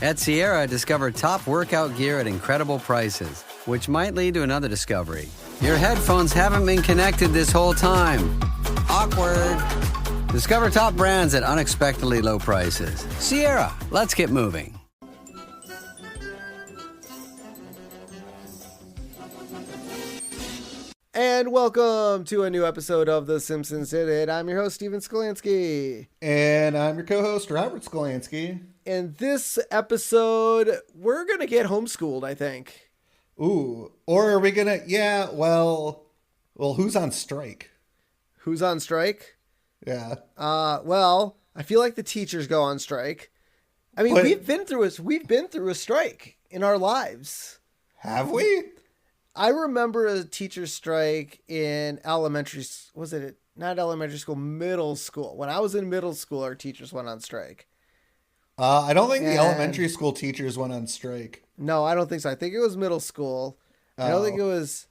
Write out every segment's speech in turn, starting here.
At Sierra, discover top workout gear at incredible prices, which might lead to another discovery. Your headphones haven't been connected this whole time. Awkward. Discover top brands at unexpectedly low prices. Sierra, let's get moving. And welcome to a new episode of The Simpsons Did It. I'm your host, Steven Skolansky. And I'm your co-host, Robert Skolansky. In this episode, we're going to get homeschooled, I think. Ooh, or are we going to, well, who's on strike? Who's on strike? Yeah. Well, I feel like the teachers go on strike. I mean, we've been through a strike in our lives. Have we? I remember a teacher strike in elementary, was it not elementary school, middle school. When I was in middle school, our teachers went on strike. I don't think the elementary school teachers went on strike. No, I don't think so. I think it was middle school. I don't think it was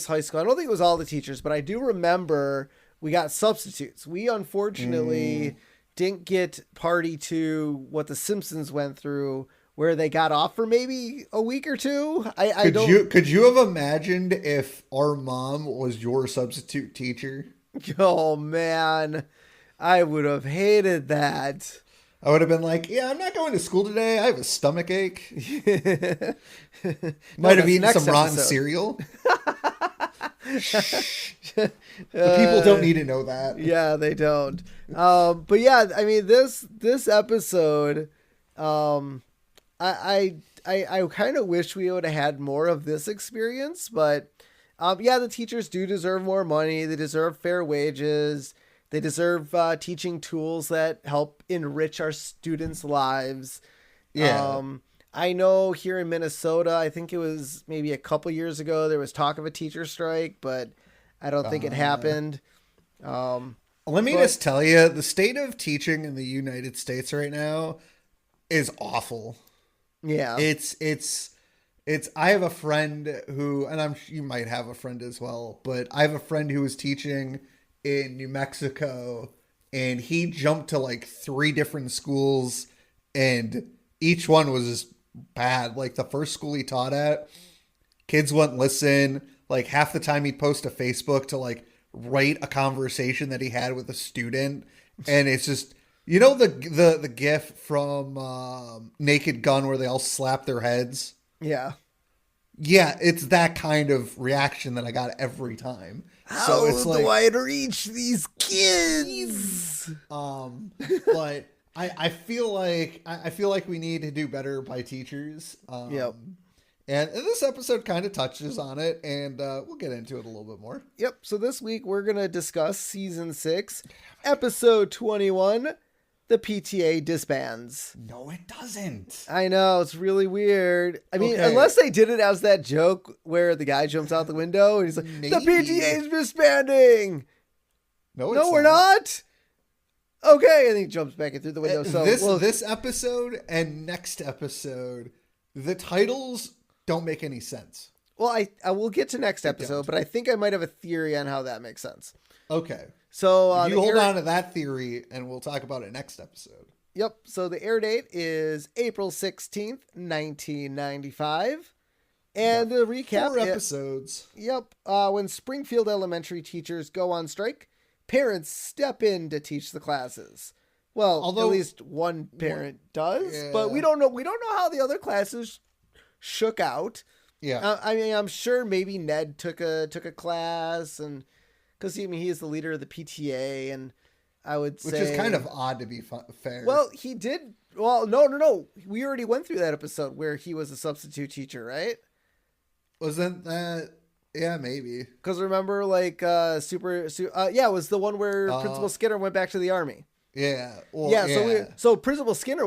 high school. I don't think it was all the teachers, but I do remember we got substitutes. We unfortunately didn't get party to what the Simpsons went through, where they got off for maybe a week or two. Could you have imagined if our mom was your substitute teacher? Oh man, I would have hated that. I would have been like, I'm not going to school today. I have a stomach ache. Might have eaten some rotten cereal. The people don't need to know that. Yeah, they don't. But yeah, I mean, this episode, I kind of wish we would have had more of this experience, but the teachers do deserve more money. They deserve fair wages. They deserve teaching tools that help enrich our students' lives. Yeah. I know here in Minnesota, I think it was maybe a couple years ago, there was talk of a teacher strike, but I don't think it happened. Let me just tell you, the state of teaching in the United States right now is awful. Yeah. It's I have a friend who, and you might have a friend as well, but I have a friend who was teaching in New Mexico, and he jumped to like 3 different schools, and each one was bad. Like the first school he taught at, kids wouldn't listen. Like half the time he'd post to Facebook to like write a conversation that he had with a student, and it's just, you know, the gif from Naked Gun where they all slap their heads. Yeah. Yeah, it's that kind of reaction that I got every time. How do I reach these kids? But I feel like we need to do better by teachers. Yep. And this episode kind of touches on it, and we'll get into it a little bit more. Yep. So this week we're gonna discuss season 6, episode 21. The PTA Disbands. No, it doesn't. I know, it's really weird. I mean, unless they did it as that joke where the guy jumps out the window and he's like, the PTA is disbanding. No, we're not. Okay, and he jumps back in through the window. So this episode and next episode, the titles don't make any sense. Well, I will get to next episode, but I think I might have a theory on how that makes sense. Okay. So you hold on to that theory, and we'll talk about it next episode. Yep. So the air date is April 16th, 1995. And the recap. 4 episodes. Yep. When Springfield Elementary teachers go on strike, parents step in to teach the classes. Well, at least one parent does, but we don't know. We don't know how the other classes shook out. Yeah. I mean, I'm sure maybe Ned took a class, and because he is the leader of the PTA, and I would say, which is kind of odd to be fair. Well, he did. Well, no. We already went through that episode where he was a substitute teacher, right? Wasn't that? Yeah, maybe. Because remember, like, it was the one where Principal Skinner went back to the army. Yeah. Well, So Principal Skinner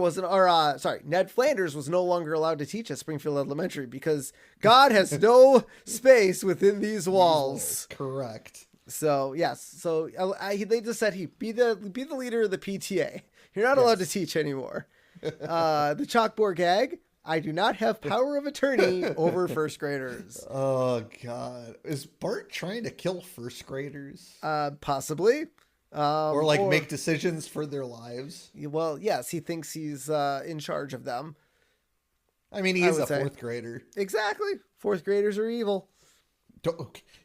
Ned Flanders was no longer allowed to teach at Springfield Elementary because God has no space within these walls. Correct. So yes. So they just said be the leader of the PTA. You're not allowed to teach anymore. The chalkboard gag. I do not have power of attorney over first graders. Oh God. Is Bart trying to kill first graders? Possibly. Or make decisions for their lives. Well, yes, he thinks he's in charge of them. I mean, I he's would a say. fourth grader. Exactly. Fourth graders are evil.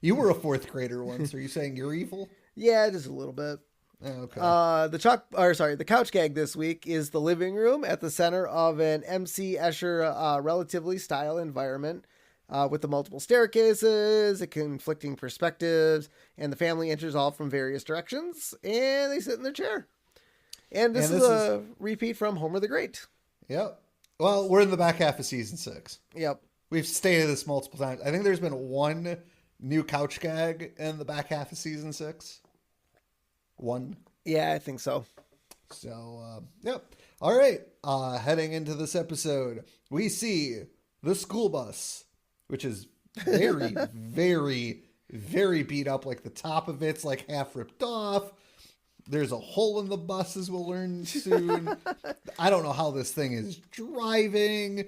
You were a fourth grader once. Are you saying you're evil? Yeah, just a little bit. Okay. The couch gag this week is the living room at the center of an MC Escher relatively style environment with the multiple staircases, the conflicting perspectives, and the family enters all from various directions, and they sit in their chair. And this is a repeat from Homer the Great. Yep. Well, we're in the back half of season 6. Yep. We've stated this multiple times. I think there's been one new couch gag in the back half of season 6. One. Yeah, I think so. So, yep. All right. Heading into this episode, we see the school bus, which is very, very, very beat up. Like the top of it's like half ripped off. There's a hole in the bus, as we'll learn soon. I don't know how this thing is driving.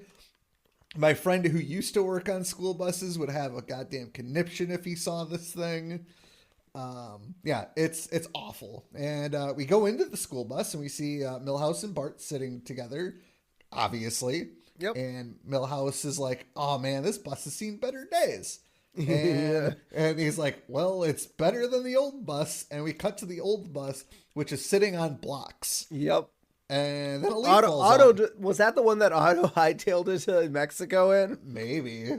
My friend who used to work on school buses would have a goddamn conniption if he saw this thing. Yeah, it's awful. And we go into the school bus and we see Milhouse and Bart sitting together, obviously. Yep. And Milhouse is like, "Oh man, this bus has seen better days." And he's like, "Well, it's better than the old bus." And we cut to the old bus, which is sitting on blocks. Yep. And then a leaf falls out. Was that the one that Otto hightailed it to Mexico in? Maybe.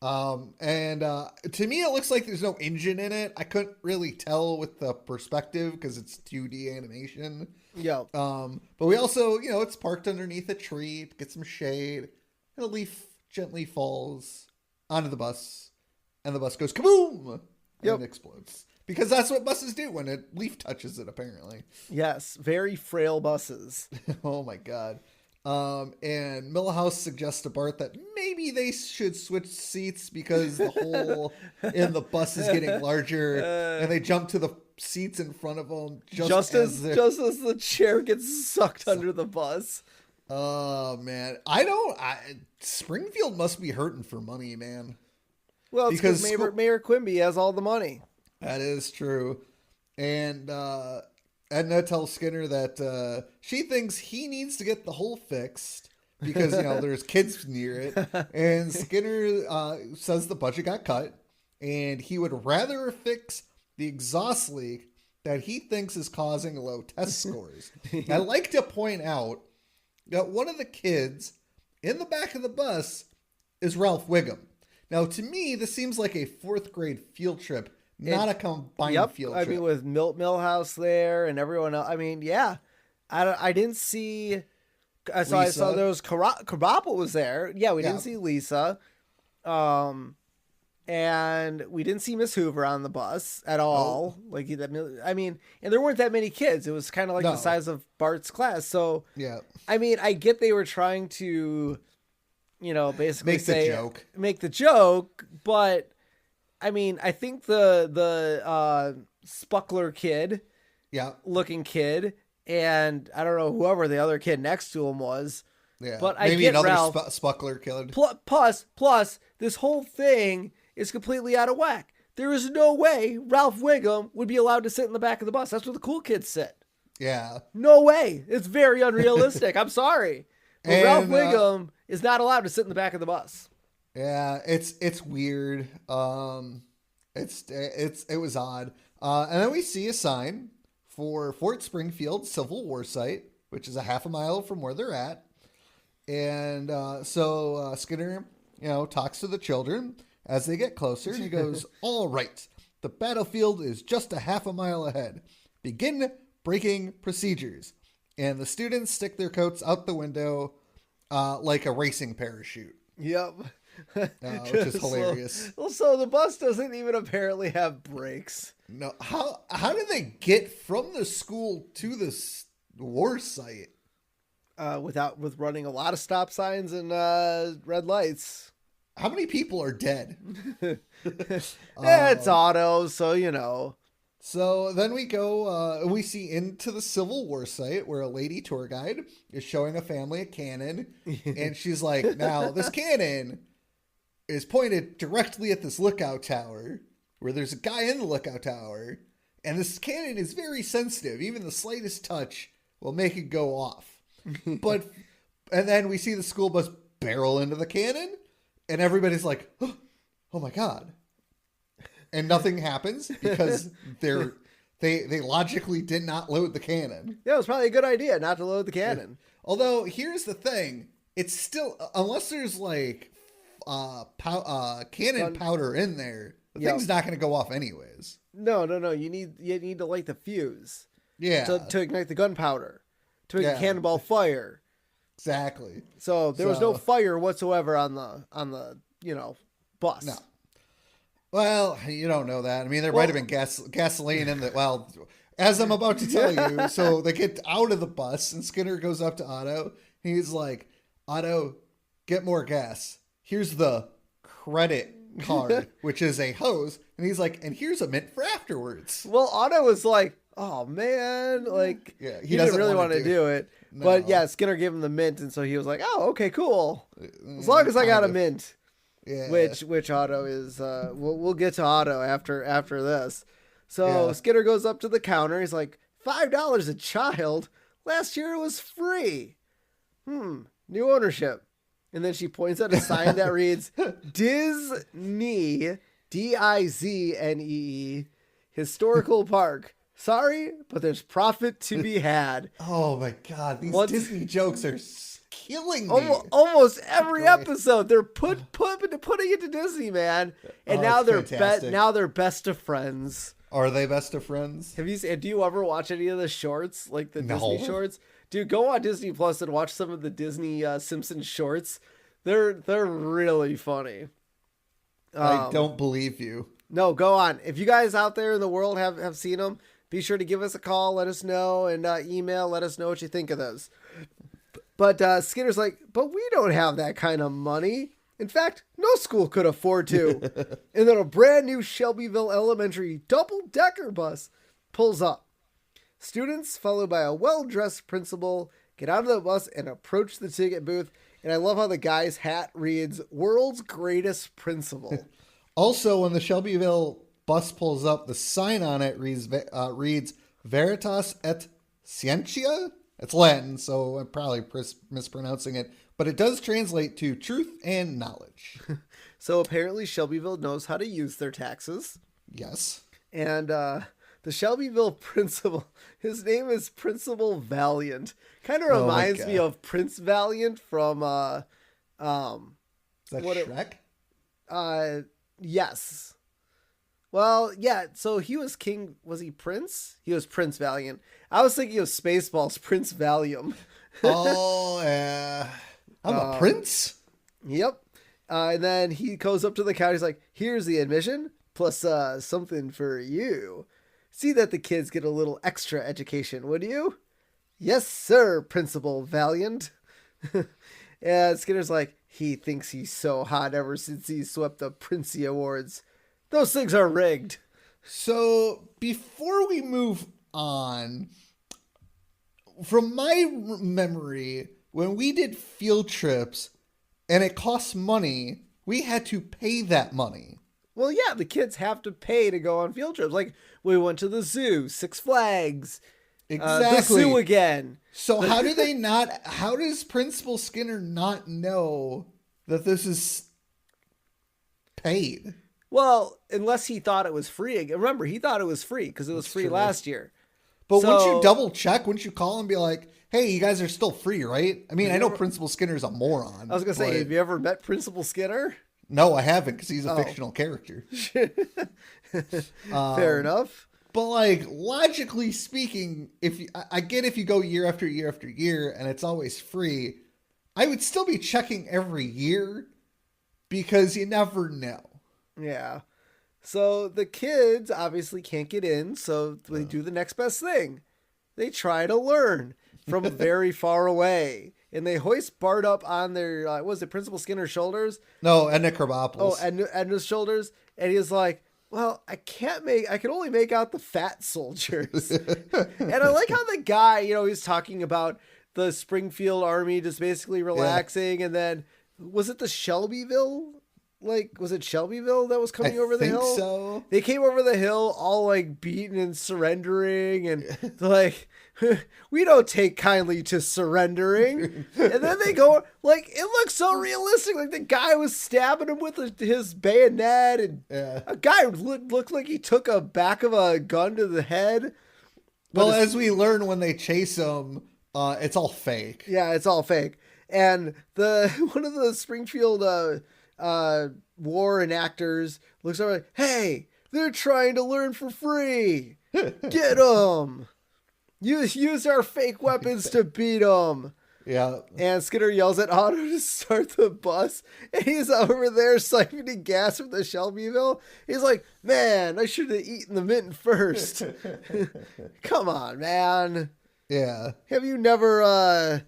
And to me, it looks like there's no engine in it. I couldn't really tell with the perspective because it's 2D animation. Yeah. But we also, it's parked underneath a tree to get some shade. And a leaf gently falls onto the bus. And the bus goes kaboom! And it explodes. Because that's what buses do when a leaf touches it, apparently. Yes, very frail buses. Oh my god. And Milhouse suggests to Bart that maybe they should switch seats because the hole in the bus is getting larger, and they jump to the seats in front of them just as the chair gets sucked under the bus. Oh man, Springfield must be hurting for money, man. Well, it's because Mayor Quimby has all the money. That is true. And Edna tells Skinner that she thinks he needs to get the hole fixed because, there's kids near it. And Skinner says the budget got cut and he would rather fix the exhaust leak that he thinks is causing low test scores. I like to point out that one of the kids in the back of the bus is Ralph Wiggum. Now, to me, this seems like a 4th grade field trip. Not a combined field trip. I mean, with Milhouse there and everyone else. I mean, yeah. I didn't see... I saw there was... Krabappel was there. Yeah, we didn't see Lisa. And we didn't see Miss Hoover on the bus at all. And there weren't that many kids. It was kind of like the size of Bart's class. So, yeah. I mean, I get they were trying to, basically make the joke, but... I mean, I think the Spuckler kid, looking kid, and I don't know whoever the other kid next to him was. Yeah, but maybe I get another Ralph. Spuckler kid. Plus, this whole thing is completely out of whack. There is no way Ralph Wiggum would be allowed to sit in the back of the bus. That's where the cool kids sit. Yeah. No way. It's very unrealistic. I'm sorry, but Ralph Wiggum is not allowed to sit in the back of the bus. Yeah, it's weird. It was odd. And then we see a sign for Fort Springfield Civil War Site, which is a half a mile from where they're at. And so Skinner, talks to the children as they get closer, and he goes, "All right, the battlefield is just a half a mile ahead. Begin breaking procedures." And the students stick their coats out the window like a racing parachute. Yep. Which is hilarious. So the bus doesn't even apparently have brakes. No, how did they get from the school to this war site? With running a lot of stop signs and red lights. How many people are dead? It's Otto, so So then we go, we see into the Civil War site where a lady tour guide is showing a family a cannon. And she's like, now this cannon is pointed directly at this lookout tower where there's a guy in the lookout tower. And this cannon is very sensitive. Even the slightest touch will make it go off. And then we see the school bus barrel into the cannon, and everybody's like, oh my God. And nothing happens because they logically did not load the cannon. Yeah, it was probably a good idea not to load the cannon. Yeah. Although, here's the thing. It's still, unless there's like cannon powder in there, the thing's not going to go off anyways. No. You need to light the fuse. Yeah. To ignite the gunpowder. To make a cannonball fire. Exactly. So there was no fire whatsoever on the bus. No. Well, you don't know that. I mean, there might have been gasoline in the... Well, as I'm about to tell you, so they get out of the bus, and Skinner goes up to Otto. He's like, Otto, get more gas. Here's the credit card, which is a hose. And he's like, and here's a mint for afterwards. Well, Otto was like, oh, man. Like, he didn't really want to do it. No. But, yeah, Skinner gave him the mint, and so he was like, oh, okay, cool. As long as I got a mint. Yeah. Which Otto is, we'll get to Otto after this. So Skinner goes up to the counter. He's like, $5 a child? Last year it was free. New ownership. And then she points at a sign that reads, Disney, Diznee, Historical Park. Sorry, but there's profit to be had. Oh my God. These Disney jokes are killing me. Almost every episode they're putting it to Disney, man, and now they're best of friends. Are they best of friends? Do you ever watch any of the shorts, like the Disney shorts? Dude, go on Disney Plus and watch some of the Disney Simpsons shorts. They're really funny. I don't believe you. No, go on. If you guys out there in the world have seen them, be sure to give us a call, let us know, and email, let us know what you think of those. But Skinner's like, but we don't have that kind of money. In fact, no school could afford to. And then a brand new Shelbyville Elementary double-decker bus pulls up. Students, followed by a well-dressed principal, get out of the bus and approach the ticket booth. And I love how the guy's hat reads, World's Greatest Principal. Also, when the Shelbyville bus pulls up, the sign on it reads Veritas et Scientia. It's Latin, so I'm probably mispronouncing it. But it does translate to truth and knowledge. So apparently Shelbyville knows how to use their taxes. Yes. And the Shelbyville principal, his name is Principal Valiant. Kind of reminds me of Prince Valiant from... Is that Shrek? Yes. Well, yeah, so he was king. Was he Prince? He was Prince Valiant. I was thinking of Spaceballs, Prince Valium. Oh, yeah. I'm a prince? Yep. And then he goes up to the counter. He's like, here's the admission, plus something for you. See that the kids get a little extra education, would you? Yes, sir, Principal Valiant. And Skinner's like, he thinks he's so hot ever since he swept the Princey Awards. Those things are rigged. So before we move on, from my memory, when we did field trips and it cost money, we had to pay that money. Well, yeah, the kids have to pay to go on field trips. Like, we went to the zoo, Six Flags, exactly. The zoo again. So how does Principal Skinner not know that this is paid? Well, unless he thought it was free. Remember, he thought it was free because it was free last year. But wouldn't you double check? Wouldn't you call and be like, hey, you guys are still free, right? I mean, I know Principal Skinner's a moron. I was going to say, have you ever met Principal Skinner? No, I haven't, because he's a fictional character. Fair enough. But, like, logically speaking, I get if you go year after year after year and it's always free, I would still be checking every year because you never know. Yeah. So the kids obviously can't get in, so they do the next best thing. They try to learn from very far away. And they hoist Bart up on their, was it Principal Skinner's shoulders? No, Edna Krabappel's. Oh, Edna's shoulders. And he's like, well, I can only make out the fat soldiers. And I like how the guy, he's talking about the Springfield Army just basically relaxing. Yeah. And then, was it the Shelbyville like, was it Shelbyville that was coming over the think hill? So. They came over the hill all like beaten and surrendering, and they're like, we don't take kindly to surrendering. And then they go, like, it looks so realistic. Like the guy was stabbing him with his bayonet, and a guy looked like he took a back of a gun to the head. Well, as we learn when they chase him, it's all fake. Yeah, it's all fake. And one of the Springfield war enactors looks over like, hey, they're trying to learn for free. Get them. Use our fake weapons to beat them. Yeah. And Skinner yells at Otto to start the bus. And he's over there siphoning gas from the Shelbyville. He's like, man, I should have eaten the mitten first. Come on, man. Yeah. Have you never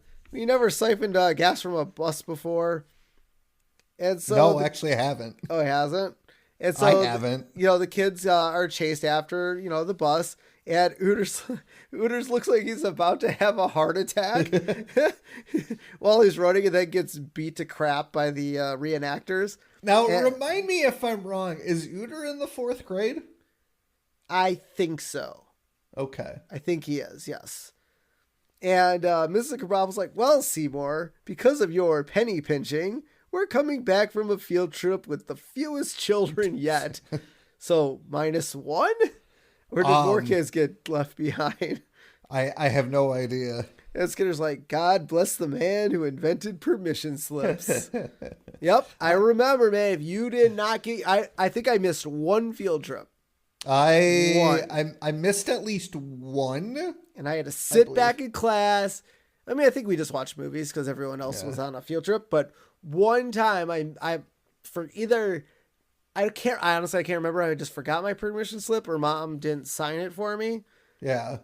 siphoned gas from a bus before? And so no, actually I haven't. Oh, he hasn't? And so I haven't. The kids are chased after, the bus, and Ooters looks like he's about to have a heart attack while he's running, and then gets beat to crap by the reenactors. Now, remind me if I'm wrong. Is Ooter in the 4th grade? I think so. Okay. I think he is, yes. And Mrs. Cabral like, well, Seymour, because of your penny pinching, we're coming back from a field trip with the fewest children yet. So -1? Or did more kids get left behind? I have no idea. And Skinner's like, God bless the man who invented permission slips. Yep, I remember, man. If you did not get... I think I missed one field trip. I missed at least one. And I had to sit back in class. I mean, I think we just watched movies because everyone else was on a field trip. But one time I honestly can't remember. I just forgot my permission slip or mom didn't sign it for me. Yeah.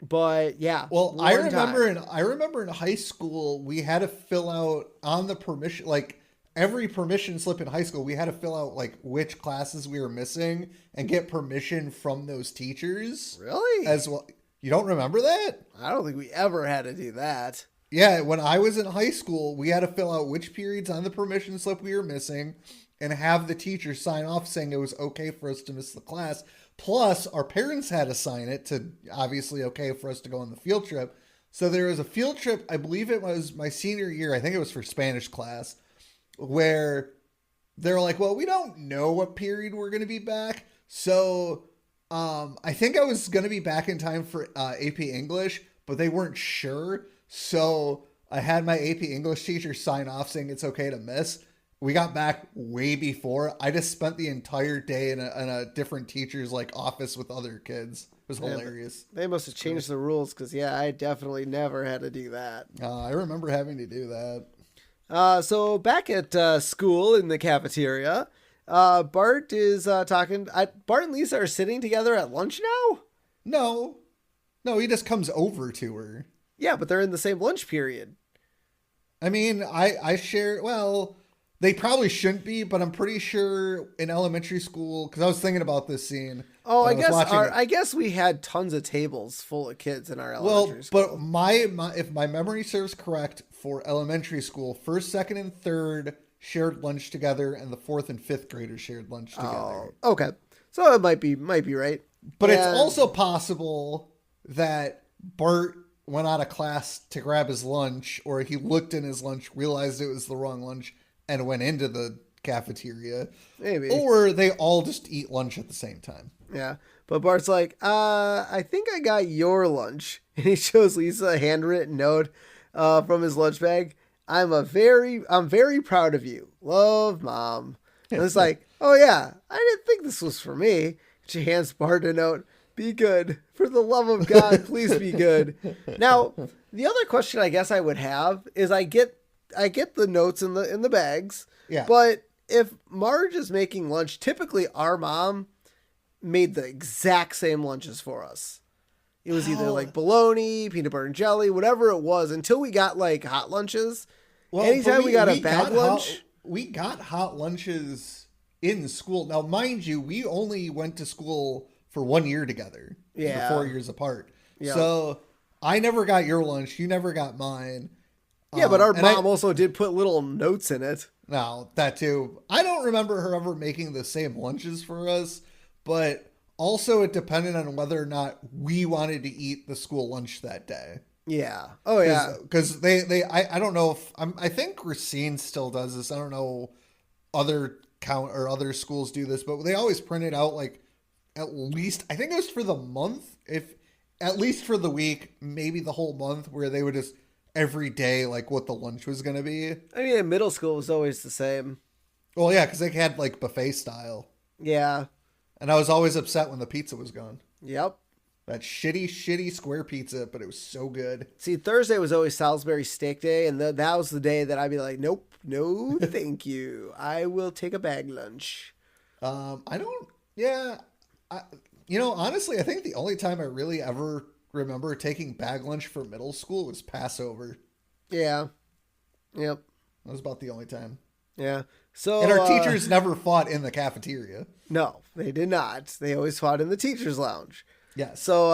But yeah. Well, I remember in high school, we had to fill out on the permission, like every permission slip in high school, we had to fill out like which classes we were missing and get permission from those teachers. Really? As well. You don't remember that? I don't think we ever had to do that. Yeah. When I was in high school, we had to fill out which periods on the permission slip we were missing and have the teacher sign off saying it was okay for us to miss the class. Plus, our parents had to sign it to obviously okay for us to go on the field trip. So there was a field trip, I believe it was my senior year, I think it was for Spanish class, where they're like, well, we don't know what period we're going to be back. So I think I was going to be back in time for AP English, but they weren't sure. So I had my AP English teacher sign off saying it's okay to miss. We got back way before. I just spent the entire day in a different teacher's like office with other kids. It was hilarious. They must have changed the rules because, I definitely never had to do that. I remember having to do that. So back at school in the cafeteria, Bart is talking. Bart and Lisa are sitting together at lunch now? No, he just comes over to her. Yeah, but they're in the same lunch period. I mean, I share, well... They probably shouldn't be, but I'm pretty sure in elementary school, because I was thinking about this scene. Oh, I guess we had tons of tables full of kids in our elementary school. But my if my memory serves correct, for elementary school, 1st, 2nd, and 3rd shared lunch together, and the 4th and 5th graders shared lunch together. Oh, okay. So it might be right. But it's also possible that Bart went out of class to grab his lunch, or he looked in his lunch, realized it was the wrong lunch, and went into the cafeteria. Maybe. Or they all just eat lunch at the same time. Yeah. But Bart's like, I think I got your lunch. And he shows Lisa a handwritten note from his lunch bag. I'm very proud of you. Love, Mom. And it's like, oh yeah, I didn't think this was for me. She hands Bart a note. Be good. For the love of God, please be good. Now, the other question I guess I would have is I get the notes in the bags. Yeah. But if Marge is making lunch, typically our mom made the exact same lunches for us. It was either like bologna, peanut butter and jelly, whatever it was, until we got like hot lunches. Well, anytime we got a bag lunch. We got hot lunches in school. Now, mind you, we only went to school for 1 year together. Yeah. For 4 years apart. Yeah. So I never got your lunch. You never got mine. Yeah, but our mom also did put little notes in it. No, that too. I don't remember her ever making the same lunches for us, but also it depended on whether or not we wanted to eat the school lunch that day. Yeah. Oh yeah. Because I don't know if I think Racine still does this. I don't know other schools do this, but they always print it out like at least, I think it was for the month, if at least for the week, maybe the whole month, where they would just every day like what the lunch was going to be. I mean, in middle school it was always the same. Well, yeah, because they had like buffet style. Yeah. And I was always upset when the pizza was gone. Yep. That shitty square pizza, but it was so good. See, Thursday was always Salisbury steak day, and that was the day that I'd be like, nope, no, thank you. I will take a bag lunch. Honestly, I think the only time I really ever remember taking bag lunch for middle school was Passover. Yeah. Yep. That was about the only time. Yeah. So, and our teachers never fought in the cafeteria. No, they did not. They always fought in the teacher's lounge. Yes. So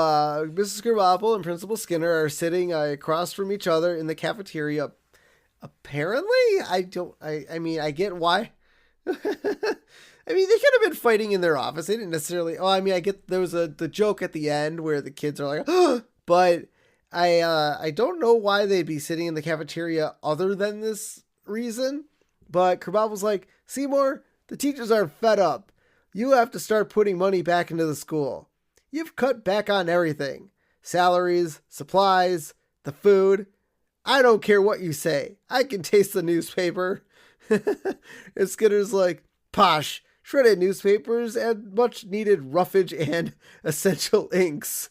Mrs. Krabappel and Principal Skinner are sitting across from each other in the cafeteria. Apparently, I mean, I get why. I mean, they could have been fighting in their office. They didn't necessarily. Oh, I mean, I get there was the joke at the end where the kids are like, oh, but I don't know why they'd be sitting in the cafeteria other than this reason. But Krabappel's like, Seymour, the teachers are fed up. You have to start putting money back into the school. You've cut back on everything. Salaries, supplies, the food. I don't care what you say. I can taste the newspaper. And Skinner's like, Posh, shredded newspapers and much needed roughage and essential inks.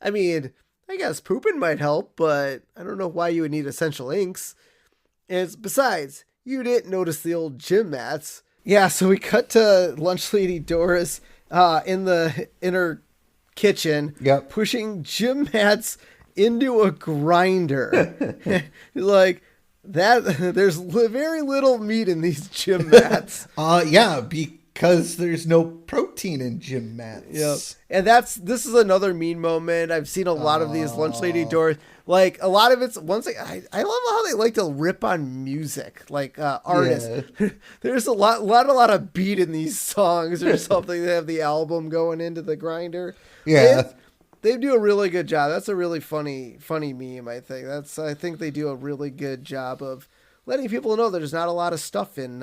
I mean, I guess pooping might help, but I don't know why you would need essential inks. And besides, you didn't notice the old gym mats. Yeah, so we cut to lunch lady Doris in her kitchen, yep, pushing gym mats into a grinder. Like that, there's very little meat in these gym mats. Yeah, because there's no protein in gym mats. Yep. And this is another mean moment. I've seen a lot of these lunch lady Doris. Like a lot of it's I love how they like to rip on music, like artists. Yeah. There's a lot of beat in these songs or something. They have the album going into the grinder. Yeah, they do a really good job. That's a really funny meme. I think they do a really good job of letting people know there's not a lot of stuff in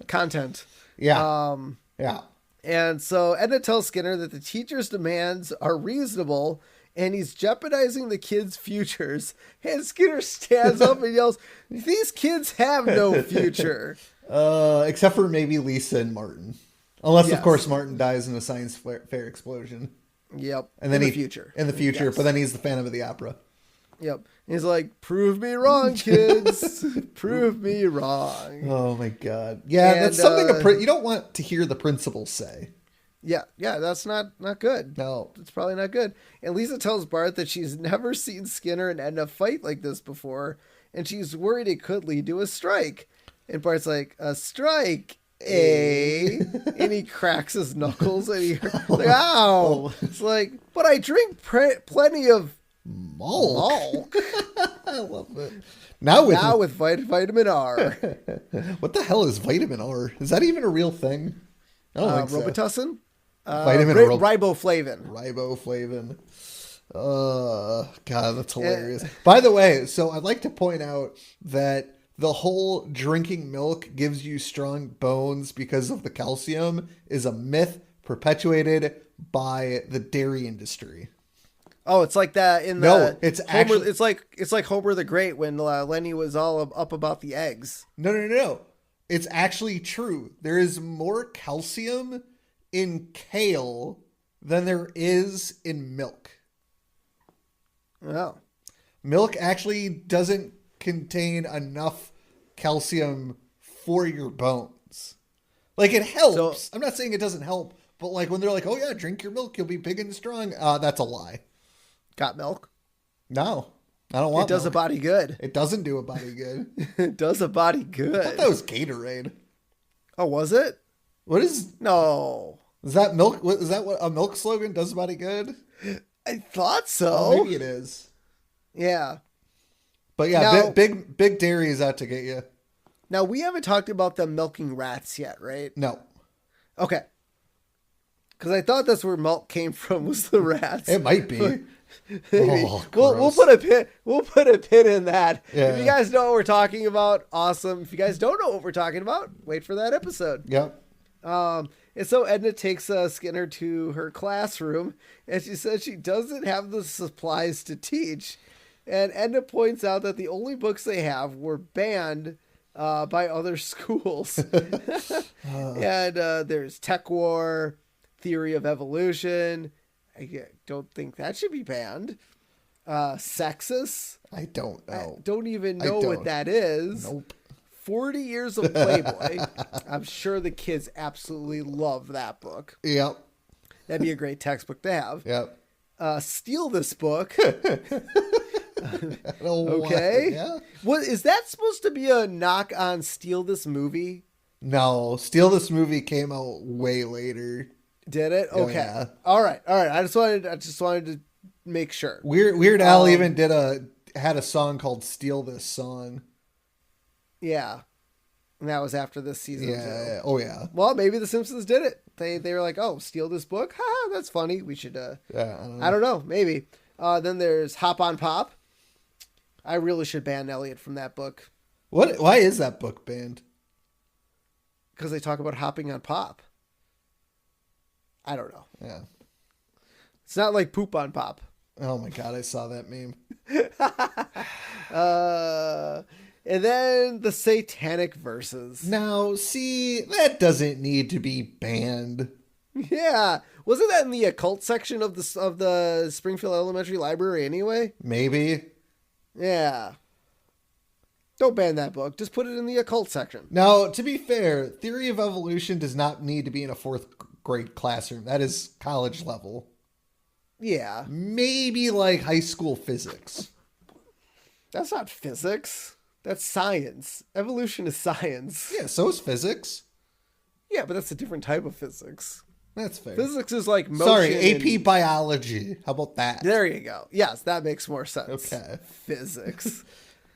content. Yeah. Yeah. And so Edna tells Skinner that the teacher's demands are reasonable and he's jeopardizing the kids' futures. And Skinner stands up and yells, these kids have no future. Except for maybe Lisa and Martin. Unless, of course, Martin dies in a science fair explosion. Yep. And then in the future. Yes. But then he's the Phantom of the Opera. Yep. He's like, prove me wrong, kids. Prove me wrong. Oh, my God. Yeah, and, that's something you don't want to hear the principal say. Yeah, that's not good. No. It's probably not good. And Lisa tells Bart that she's never seen Skinner and Edna fight like this before, and she's worried it could lead to a strike. And Bart's like, a strike, eh? And he cracks his knuckles, and he's like, ow! It's like, but I drink plenty of milk. I love it. Now with vitamin R. What the hell is vitamin R? Is that even a real thing? I don't think so. Robitussin? Riboflavin. God, that's hilarious. By the way, so I'd like to point out that the whole drinking milk gives you strong bones because of the calcium is a myth perpetuated by the dairy industry. Oh, it's like that in the no. It's Homer, actually it's like Homer the Great when Lenny was all up about the eggs. No. It's actually true. There is more calcium in kale than there is in milk. Oh. Milk actually doesn't contain enough calcium for your bones. Like, it helps. So, I'm not saying it doesn't help, but like when they're like, oh yeah, drink your milk, you'll be big and strong. That's a lie. Got milk? No. I don't want it. Does milk. A body good. It doesn't do a body good. It does a body good. I thought that was Gatorade. Oh, was it? What is... No. Is that milk? Is that what a milk slogan? Does a body good? I thought so. Oh, maybe it is. Yeah. But yeah, now, big dairy is out to get you. Now, we haven't talked about them milking rats yet, right? No. Okay. Because I thought that's where milk came from, was the rats. It might be. Maybe. Oh, we'll gross. put a pin. We'll put a pin in that. Yeah. If you guys know what we're talking about, awesome. If you guys don't know what we're talking about, wait for that episode. Yep. And so Edna takes Skinner to her classroom, and she says she doesn't have the supplies to teach. And Edna points out that the only books they have were banned by other schools. And there's Tech War, Theory of Evolution. I don't think that should be banned. Sexus. I don't know. I don't even know what that is. Nope. 40 Years of Playboy. I'm sure the kids absolutely love that book. Yep. That'd be a great textbook to have. Yep. Steal This Book. Okay. Okay. Yeah. What is that supposed to be a knock on Steal This Movie? No, Steal This Movie came out way later. Did it? Oh, Okay. yeah. All right. I just wanted to make sure. Weird Al even had a song called "Steal This Song." Yeah. And that was after this season. Yeah. Too. Oh yeah. Well, maybe the Simpsons did it. They were like, "Oh, steal this book? Ha, that's funny. We should Yeah. I don't know, maybe." Then there's Hop on Pop. I really should ban Elliot from that book What? Why is that book banned? because they talk about hopping on pop. I don't know. Yeah. It's not like poop on pop. Oh my god, I saw that meme. And then the Satanic Verses. Now, see, that doesn't need to be banned. Yeah, wasn't that in the occult section of the Springfield Elementary Library anyway? Maybe. Yeah. Don't ban that book. Just put it in the occult section. Now, to be fair, Theory of Evolution does not need to be in a 4th grade classroom. That is college level. Yeah. Maybe like high school physics. That's not physics. That's science. Evolution is science. Yeah, so is physics. Yeah, but that's a different type of physics. That's fair. Physics is like motion. Sorry, AP and... biology. How about that? There you go. Yes, that makes more sense. Okay. Physics.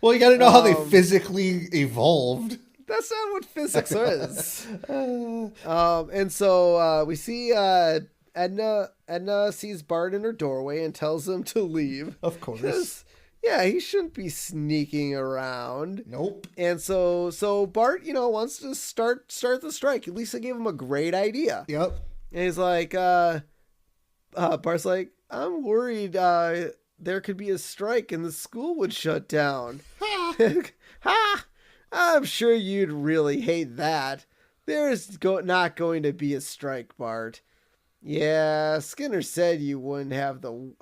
Well, you got to know how they physically evolved. That's not what physics is. And so we see Edna sees Bart in her doorway and tells him to leave. Of course. Yeah, he shouldn't be sneaking around. Nope. And so Bart, wants to start the strike. At least I gave him a great idea. Yep. And he's like, Bart's like, I'm worried there could be a strike and the school would shut down. Ha! I'm sure you'd really hate that. There's not going to be a strike, Bart. Yeah, Skinner said you wouldn't have the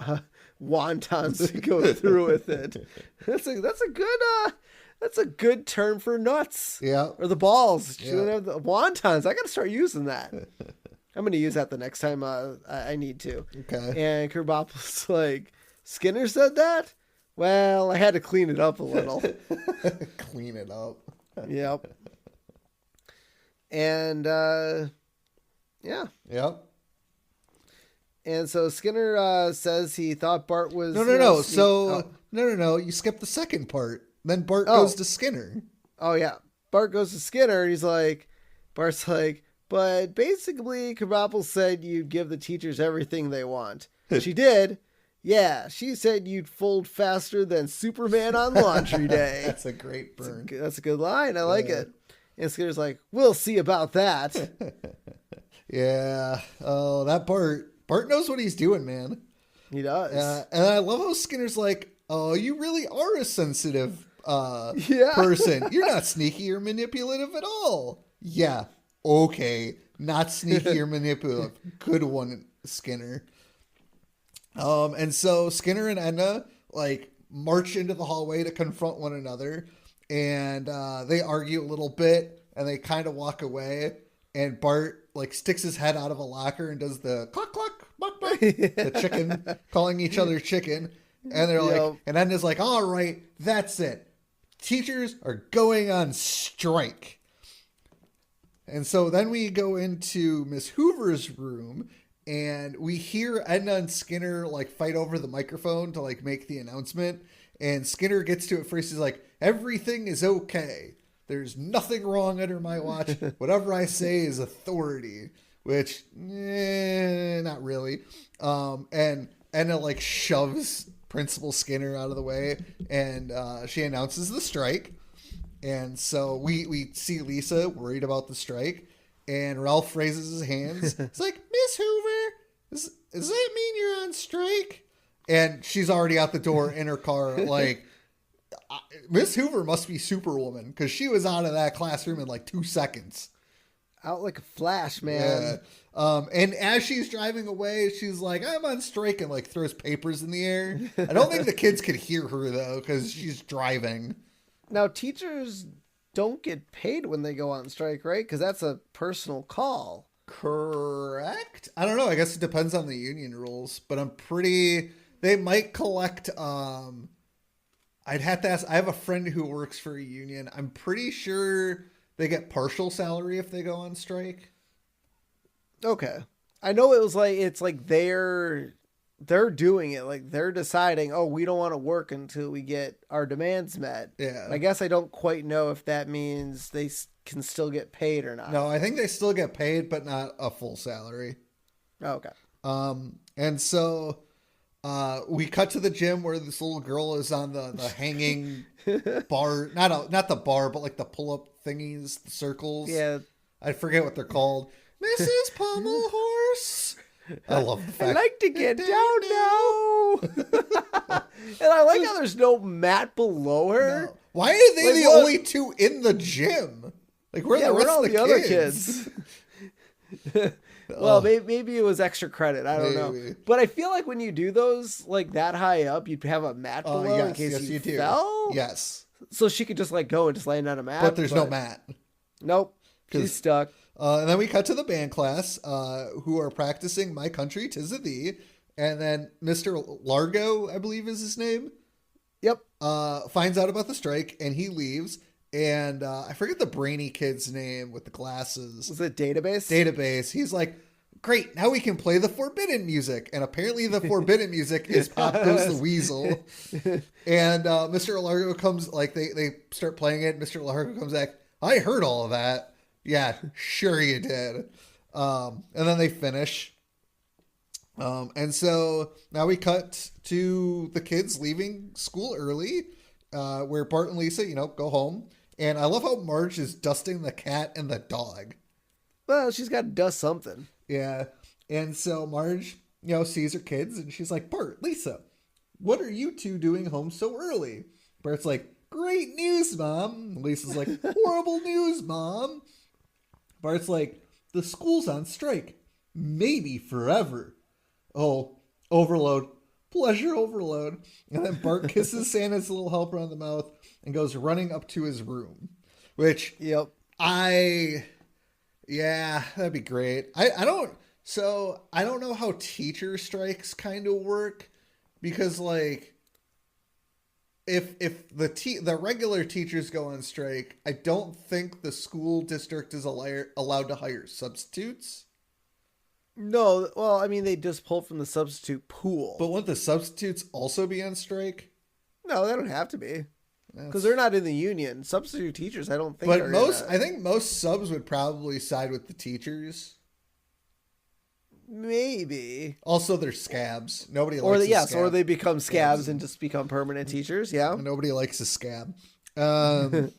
wontons to go through with it. That's a good term for nuts. Yeah. Or the balls. Yeah. You don't have the wontons. I got to start using that. I'm going to use that the next time I need to. Okay. And Kerbopple's like, Skinner said that? Well, I had to clean it up a little. Clean it up. Yep. And, yeah. Yep. And so Skinner says he thought Bart was... No. No. You skipped the second part. Then Bart goes to Skinner. Oh, yeah. Bart goes to Skinner, and Bart's like, but basically, Krabappel said you'd give the teachers everything they want. She did. Yeah, she said you'd fold faster than Superman on laundry day. That's a great burn. That's a good line. I like it. And Skinner's like, we'll see about that. Yeah. Oh, that Bart knows what he's doing, man. He does. And I love how Skinner's like, oh, you really are a sensitive Yeah. person. You're not sneaky or manipulative at all. Yeah. Okay. Not sneaky or manipulative. Good one, Skinner. And so Skinner and Edna march into the hallway to confront one another, and they argue a little bit, and they kind of walk away. And Bart sticks his head out of a locker and does the cluck cluck buck buck, the chicken, calling each other chicken. And they're and Edna's like, all right, that's it. Teachers are going on strike. And so then we go into Miss Hoover's room, and we hear Edna and Skinner fight over the microphone to make the announcement. And Skinner gets to it first. He's like, everything is okay. There's nothing wrong under my watch. Whatever I say is authority, which, not really. And it like shoves Principal Skinner out of the way, and she announces the strike. And so we see Lisa worried about the strike, and Ralph raises his hands. It's like, Miss Hoover, does that mean you're on strike? And she's already out the door in her car. Like, Miss Hoover must be Superwoman, because she was out of that classroom in like 2 seconds. Out like a flash, man. Yeah. And as she's driving away, she's like, I'm on strike, and like throws papers in the air. I don't think the kids could hear her though, because she's driving. Now, teachers don't get paid when they go on strike, right? Because that's a personal call. Correct? I don't know. I guess it depends on the union rules, but they might collect, I'd have to ask. I have a friend who works for a union. I'm pretty sure they get partial salary if they go on strike. Okay. I know it's like they're doing it. Like they're deciding, oh, we don't want to work until we get our demands met. Yeah. I guess I don't quite know if that means they can still get paid or not. No, I think they still get paid, but not a full salary. Okay. And so we cut to the gym where this little girl is on the hanging bar, not the bar, but like the pull-up thingies, the circles. Yeah. I forget what they're called. Mrs. Pommel Horse. I love the fact. I like to get down now. And I like how there's no mat below her. No. Why are they like, the only two in the gym? Like, where are the rest all of the other kids? Well, maybe it was extra credit. I don't know. But I feel like when you do those like that high up, you'd have a mat below in case you fell. Yes. So she could just like go and just land on a mat. But there's no mat. Nope. She's stuck. And then we cut to the band class who are practicing My Country 'Tis of Thee. And then Mr. Largo, I believe is his name. Yep. Finds out about the strike and he leaves. And I forget the brainy kid's name with the glasses. Was it Database? Database. He's like, great, now we can play the forbidden music. And apparently the forbidden music is Pop Goes the Weasel. And Mr. Largo comes, like, they start playing it. Mr. Largo comes back, I heard all of that. Yeah, sure you did. And then they finish. And so now we cut to the kids leaving school early, where Bart and Lisa, go home. And I love how Marge is dusting the cat and the dog. Well, she's got to dust something. Yeah. And so Marge, sees her kids and she's like, Bart, Lisa, what are you two doing home so early? Bart's like, great news, Mom. Lisa's like, horrible news, Mom. Bart's like, the school's on strike. Maybe forever. Oh, overload. Pleasure overload. And then Bart kisses Santa's little helper on the mouth and goes running up to his room. Which, yep. Yeah, that'd be great. I don't know how teacher strikes kind of work, because like if the regular teachers go on strike, I don't think the school district is allowed to hire substitutes. No, well, I mean, they just pull from the substitute pool. But wouldn't the substitutes also be on strike? No, they don't have to be, because they're not in the union. Substitute teachers, I don't think. But I think most subs would probably side with the teachers. Maybe. Also, they're scabs. Nobody likes a scab. Or they become scabs and just become permanent teachers. Yeah. Nobody likes a scab. And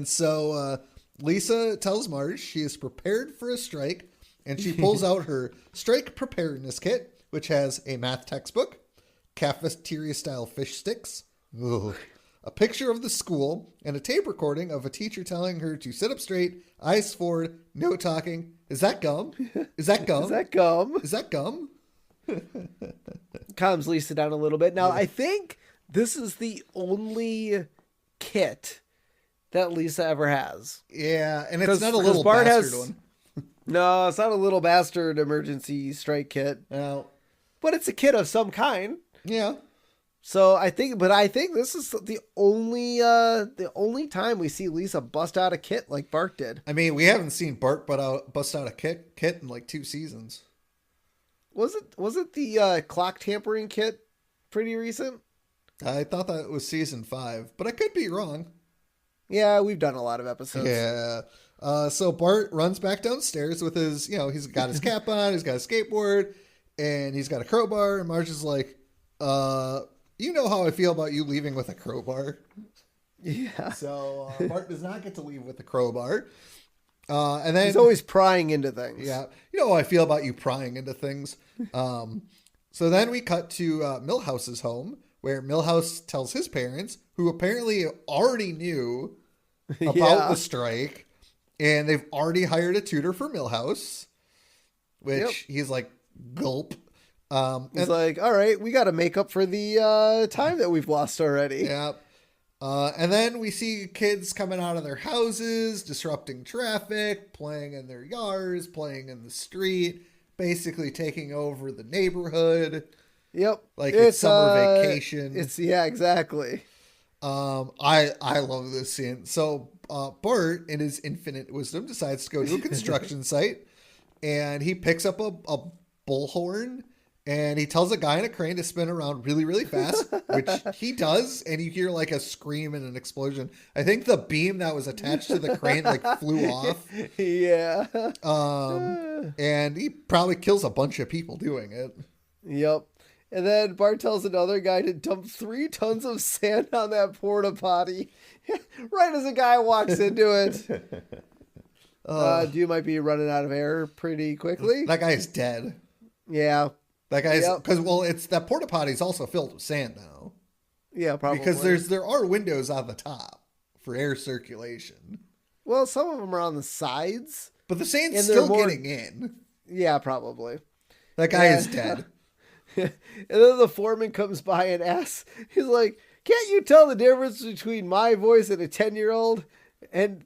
so Lisa tells Marge she is prepared for a strike. And she pulls out her strike preparedness kit, which has a math textbook, cafeteria-style fish sticks, a picture of the school, and a tape recording of a teacher telling her to sit up straight, eyes forward, no talking. Is that gum? Is that gum? Is that gum? Is that gum? Calms Lisa down a little bit. Now, I think this is the only kit that Lisa ever has. Yeah, and it's not a little bastard one. No, it's not a little bastard emergency strike kit. No. But it's a kit of some kind. Yeah. So I think this is the only time we see Lisa bust out a kit like Bart did. I mean, we haven't seen Bart bust out a kit in like 2 seasons. Was it the clock tampering kit pretty recent? I thought that was season 5, but I could be wrong. Yeah, we've done a lot of episodes. Yeah. So Bart runs back downstairs with his, he's got his cap on, he's got a skateboard, and he's got a crowbar. And Marge is like, you know how I feel about you leaving with a crowbar. Yeah. So Bart does not get to leave with the crowbar. And then he's always prying into things. Yeah. You know how I feel about you prying into things. So then we cut to Milhouse's home, where Milhouse tells his parents, who apparently already knew about the strike, and they've already hired a tutor for Milhouse, which he's like, gulp. He's like, all right, we got to make up for the time that we've lost already. Yeah. And then we see kids coming out of their houses, disrupting traffic, playing in their yards, playing in the street, basically taking over the neighborhood. Yep. Like it's summer vacation. Exactly. I love this scene. So Bart, in his infinite wisdom, decides to go to a construction site, and he picks up a bullhorn, and he tells a guy in a crane to spin around really, really fast, which he does, and you hear like a scream and an explosion. I think the beam that was attached to the crane like flew off. Yeah. And he probably kills a bunch of people doing it. Yep. And then Bart tells another guy to dump 3 tons of sand on that porta potty right as a guy walks into it. Dude might be running out of air pretty quickly. That guy is dead. Yeah. That guy's because it's that porta potty is also filled with sand now. Yeah, probably because there are windows on the top for air circulation. Well, some of them are on the sides, but the sand's still getting in. Yeah, probably. That guy is dead. And then the foreman comes by and asks, he's like, "Can't you tell the difference between my voice and a 10-year-old?" And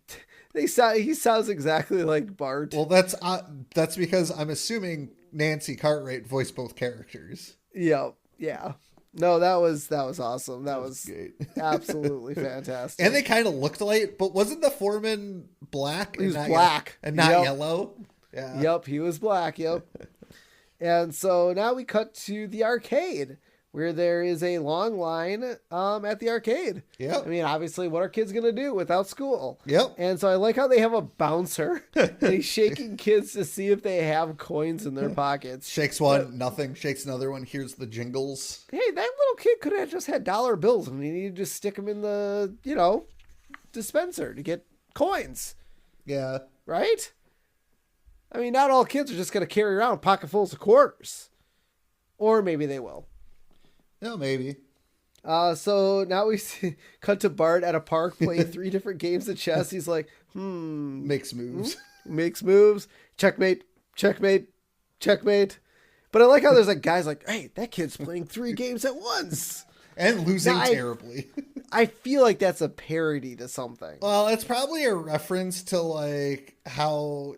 he sounds exactly like Bart. Well, that's because I'm assuming Nancy Cartwright voiced both characters. Yep. Yeah. No, that was awesome. That was great. Absolutely fantastic. And they kind of looked alike, but wasn't the foreman black? He was black and not yellow. Yeah. Yep, he was black. Yep. And so now we cut to the arcade, where there is a long line at the arcade. Yep. I mean, obviously, what are kids going to do without school? Yep. And so I like how they have a bouncer, and he's shaking kids to see if they have coins in their pockets. Shakes one, nothing. Shakes another one, hears the jingles. Hey, that little kid could have just had dollar bills, and he needed to just stick them in the, dispenser to get coins. Yeah. Right? I mean, not all kids are just going to carry around pocketfuls of quarters. Or maybe they will. No, maybe. So now we cut to Bart at a park playing 3 different games of chess. He's like, Makes moves. Makes moves. Checkmate. Checkmate. Checkmate. But I like how there's like guys like, hey, that kid's playing 3 games at once. And losing terribly. I feel like that's a parody to something. Well, it's probably a reference to like how,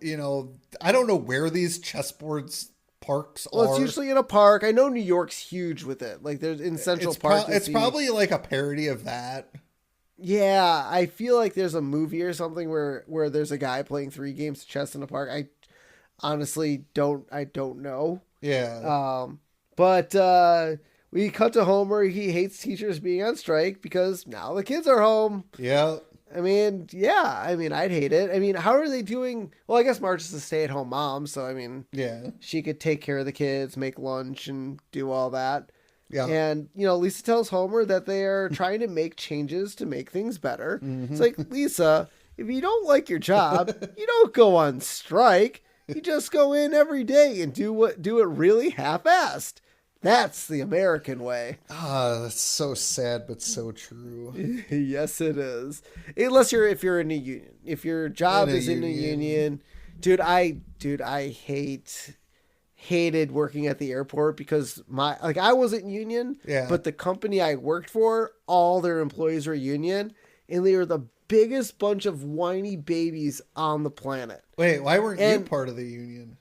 I don't know where these chessboards parks are. Well, it's usually in a park. I know New York's huge with it. Like there's in Central Park. It's probably like a parody of that. Yeah, I feel like there's a movie or something where there's a guy playing 3 games of chess in a park. I honestly don't know. Yeah. But we cut to Homer. He hates teachers being on strike because now the kids are home. Yeah. I mean, I'd hate it. I mean, how are they doing? Well, I guess Marge is a stay-at-home mom, so I mean, yeah, she could take care of the kids, make lunch, and do all that. Yeah. And, Lisa tells Homer that they are trying to make changes to make things better. Mm-hmm. It's like, Lisa, if you don't like your job, you don't go on strike. You just go in every day and do it really half-assed. That's the American way. That's so sad, but so true. Yes, it is. Unless if you're in a union. If your job is in a union. Dude, I hated working at the airport because I wasn't union, but the company I worked for, all their employees were union, and they were the biggest bunch of whiny babies on the planet. Wait, why weren't you part of the union?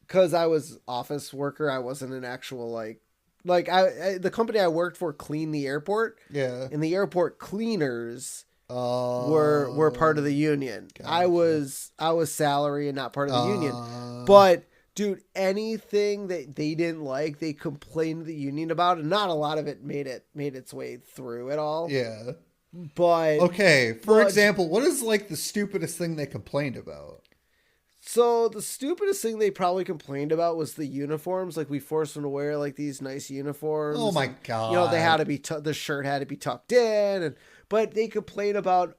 Because I was office worker. I wasn't an actual the company I worked for cleaned the airport. Yeah. And the airport cleaners were part of the union. Gotcha. I was salary and not part of the union. But dude, anything that they didn't like, they complained to the union about, and not a lot of it made its way through at all. Yeah. But okay, for example, what is like the stupidest thing they complained about? So the stupidest thing they probably complained about was the uniforms. Like we forced them to wear like these nice uniforms. Oh my God. You know, they had to be the shirt had to be tucked in, but they complain about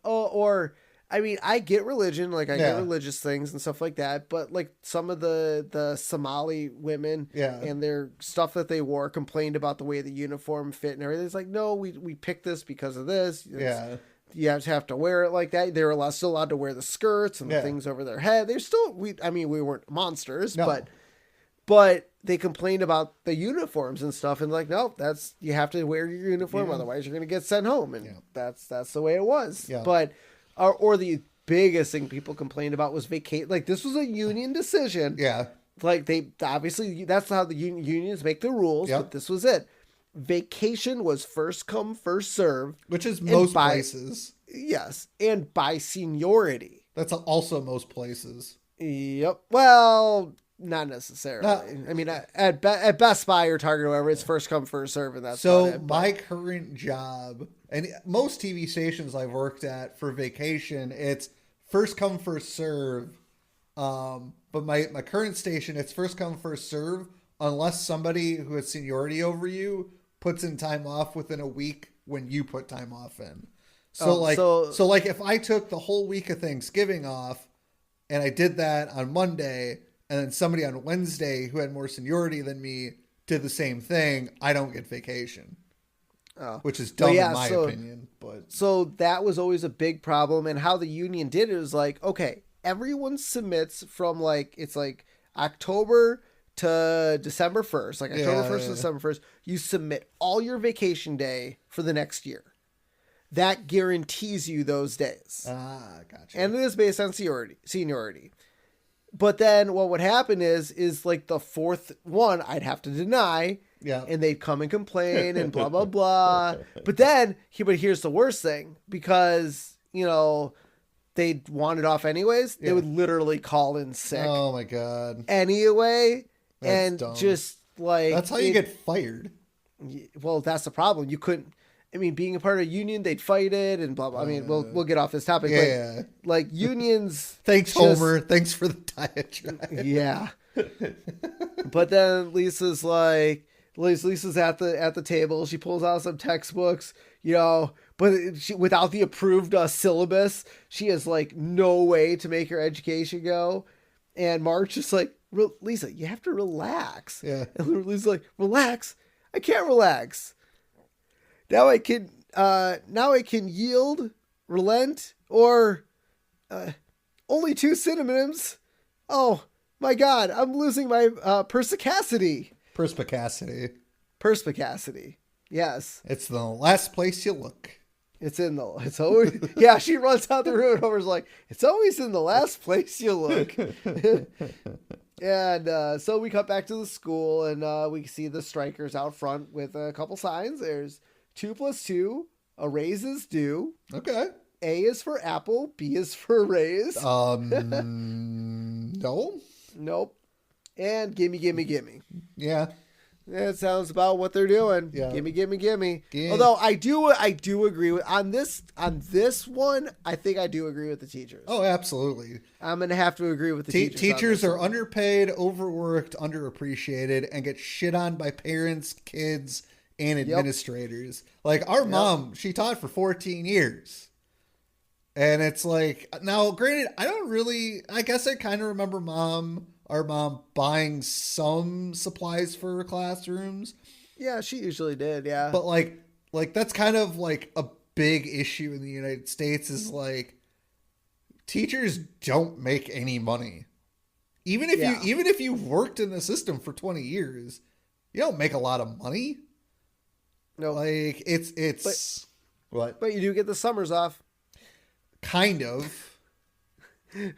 I mean, I get religion, like I get religious things and stuff like that, but like some of the Somali women and their stuff that they wore complained about the way the uniform fit and everything. It's like, no, we picked this because of this. You have to wear it like that. They were still allowed to wear the skirts and the things over their head. They're still, we weren't monsters, but they complained about the uniforms and stuff. And like, no, you have to wear your uniform. Otherwise you're going to get sent home. And that's the way it was. Yeah. But, or the biggest thing people complained about was vacate. Like this was a union decision. Yeah. Like they, obviously that's how the unions make the rules, but this was it. Vacation was first come, first serve. Which is most places. Yes. And by seniority. That's also most places. Yep. Well, not necessarily. I mean, at Best Buy or Target or whatever, it's first come, first serve. And that's so my current job, and most TV stations I've worked at for vacation, it's first come, first serve. But my current station, it's first come, first serve, unless somebody who has seniority over you puts in time off within a week when you put time off in. So like if I took the whole week of Thanksgiving off and I did that on Monday and then somebody on Wednesday who had more seniority than me did the same thing, I don't get vacation. Which is dumb in my opinion. But so that was always a big problem. And how the union did it was like, okay, everyone submits from like, it's like October to December 1st, like October 1st to December 1st, you submit all your vacation day for the next year. That guarantees you those days. Gotcha. And it is based on seniority. But then what would happen is like the fourth one I'd have to deny. Yeah. And they'd come and complain and blah, blah, blah. But here's the worst thing, because, you know, they'd want it off anyways. They would literally call in sick. Oh my God. Anyway. That's and dumb. Just like that's how you get fired. Well, that's the problem. You couldn't. I mean, being a part of a union, they'd fight it and blah blah. I mean, we'll get off this topic. Yeah. Like unions. Thanks, Homer. Thanks for the diatribe. Yeah. But then Lisa's at the table. She pulls out some textbooks, you know, but without the approved syllabus, she has like no way to make her education go. And March is like, Lisa, you have to relax. Yeah. And Lisa's like, relax? I can't relax. Now I can yield, relent, or only two synonyms. Oh my God, I'm losing my perspicacity. Perspicacity. Yes. It's the last place you look. It's always, yeah, she runs out the room and Homer's like, it's always in the last place you look. And so we cut back to the school and we see the strikers out front with a couple signs. There's 2 + 2, a raise is due. Okay. A is for apple, B is for raise. No. Nope. And gimme. Yeah. That sounds about what they're doing. Yeah. Gimme. Although I do agree with on this one. I think I do agree with the teachers. Oh, absolutely. I'm gonna have to agree with the teachers. Teachers are underpaid, overworked, underappreciated, and get shit on by parents, kids, and administrators. Like our mom, she taught for 14 years. And it's like, now granted, I guess I kind of remember our mom buying some supplies for her classrooms. Yeah, she usually did, yeah. But like that's kind of like a big issue in the United States is like teachers don't make any money. Even if you worked in the system for 20 years, you don't make a lot of money. No. Like it's what? But you do get the summers off. Kind of.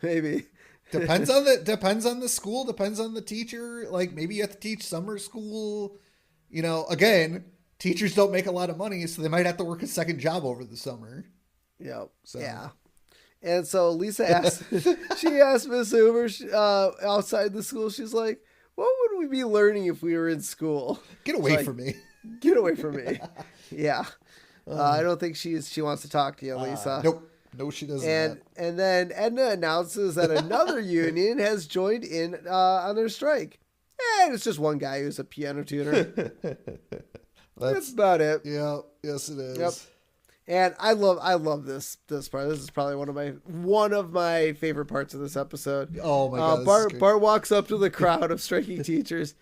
Maybe. Depends on the school, depends on the teacher. Like maybe you have to teach summer school. You know, again, teachers don't make a lot of money, so they might have to work a second job over the summer. Yep. So. Yeah. And so Lisa asked, she asked Miss Hoover outside the school, she's like, what would we be learning if we were in school? Get away from me. Get away from me. Yeah. I don't think she wants to talk to you, Lisa. Nope. No, she doesn't. And then Edna announces that another union has joined in on their strike. And it's just one guy who's a piano tuner. That's about it. Yeah. Yes, it is. Yep. And I love this part. This is probably one of my favorite parts of this episode. Oh my god! Bart walks up to the crowd of striking teachers.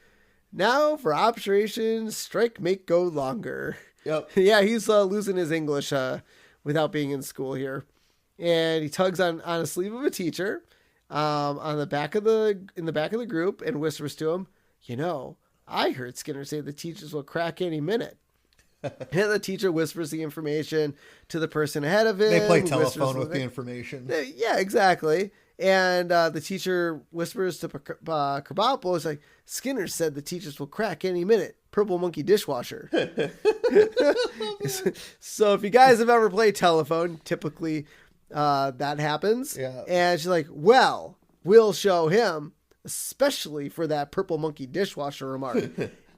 Now for Operation Strike Make Go Longer. Yep. Yeah, he's losing his English without being in school here, and he tugs on a sleeve of a teacher, in the back of the group, and whispers to him, "You know, I heard Skinner say the teachers will crack any minute." And the teacher whispers the information to the person ahead of him. They play telephone with the information. Yeah, exactly. And the teacher whispers to Krabappel, it's like, Skinner said the teachers will crack any minute. Purple Monkey Dishwasher. So if you guys have ever played telephone, typically that happens. Yeah. And she's like, well, we'll show him, especially for that Purple Monkey Dishwasher remark.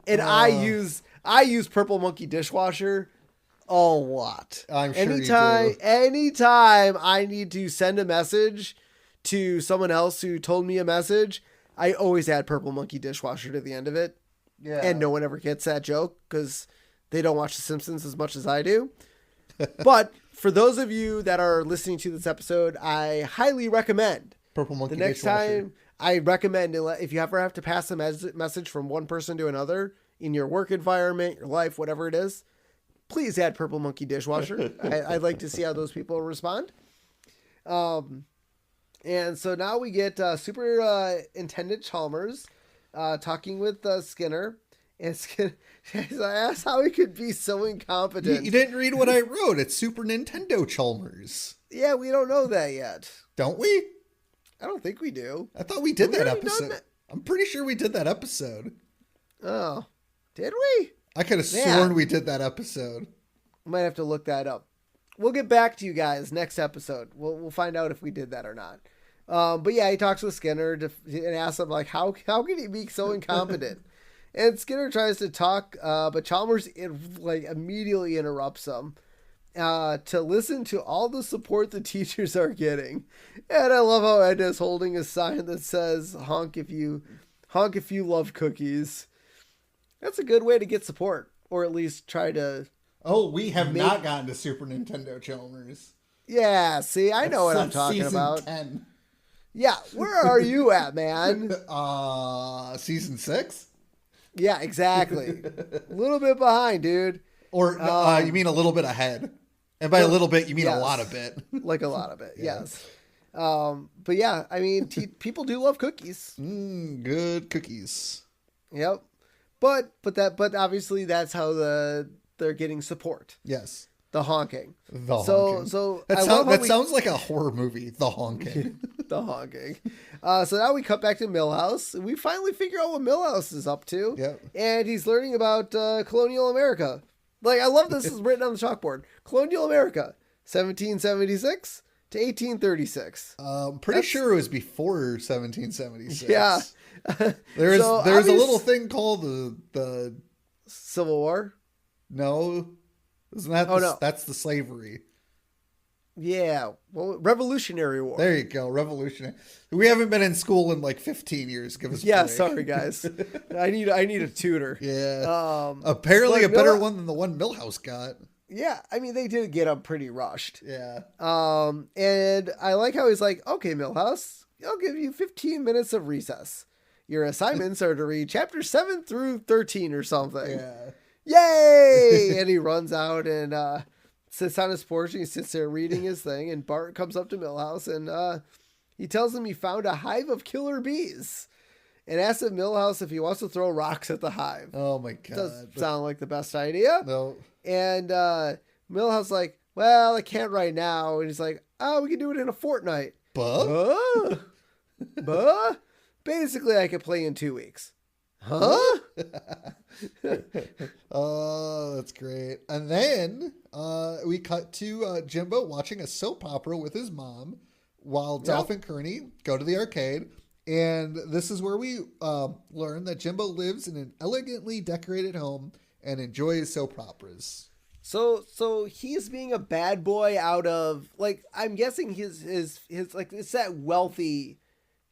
And I use Purple Monkey Dishwasher a lot. I'm sure you do. Anytime I need to send a message to someone else who told me a message, I always add Purple Monkey Dishwasher to the end of it. Yeah. And no one ever gets that joke because they don't watch The Simpsons as much as I do. But for those of you that are listening to this episode, I highly recommend Purple Monkey the next Dishwasher. time. I recommend if you ever have to pass a message from one person to another in your work environment, your life, whatever it is, please add Purple Monkey Dishwasher. I'd like to see how those people respond. And so now we get Superintendent Chalmers talking with Skinner. And Skinner asks how he could be so incompetent. You didn't read what I wrote. It's Super Nintendo Chalmers. Yeah, we don't know that yet. Don't we? I don't think we do. I thought we did that already done episode. that? I'm pretty sure we did that episode. Oh, did we? I could have sworn we did that episode. Might have to look that up. We'll get back to you guys next episode. We'll find out if we did that or not. But yeah, he talks with Skinner and asks him, like, how can he be so incompetent? And Skinner tries to talk, but Chalmers immediately interrupts him to listen to all the support the teachers are getting. And I love how Edna's holding a sign that says honk if you love cookies. That's a good way to get support, or at least try to. Oh, we have not gotten to Super Nintendo Chalmers. Yeah, see, I know what I'm talking about. 10. Yeah, where are you at, man? Season 6? Yeah, exactly. A little bit behind, dude. Or you mean a little bit ahead? And by a little bit, you mean a lot of bit. Like a lot of it, yes. But yeah, I mean, people do love cookies. Good cookies. Yep. But obviously that's how they're getting support. Yes. The honking. The honking. So that sounds like a horror movie. The honking. The honking. So now we cut back to Milhouse. We finally figure out what Milhouse is up to. Yep. And he's learning about colonial America. Like, I love this is written on the chalkboard. Colonial America, 1776 to 1836. Pretty sure it was before 1776. Yeah. There's a little thing called the Civil War. No, isn't that? No, that's the slavery. Yeah, well, Revolutionary War. There you go, Revolutionary. We haven't been in school in like 15 years. Give us a break. Sorry guys. I need a tutor. Yeah. Apparently a better one than the one Milhouse got. Yeah, I mean they did get them pretty rushed. Yeah. And I like how he's like, okay, Milhouse, I'll give you 15 minutes of recess. Your assignments are to read chapter 7 through 13 or something. Yeah. Yay! And he runs out and sits on his porch and he sits there reading his thing. And Bart comes up to Milhouse and he tells him he found a hive of killer bees and asks Milhouse if he wants to throw rocks at the hive. Oh my God. Doesn't sound like the best idea. No. And Milhouse like, well, I can't right now. And he's like, oh, we can do it in a fortnight. Buh? Basically, I could play in 2 weeks. Huh? Oh, that's great. And then we cut to Jimbo watching a soap opera with his mom while Dolph and Kearney go to the arcade. And this is where we learn that Jimbo lives in an elegantly decorated home and enjoys soap operas. So he's being a bad boy out of, like, I'm guessing his like, it's that wealthy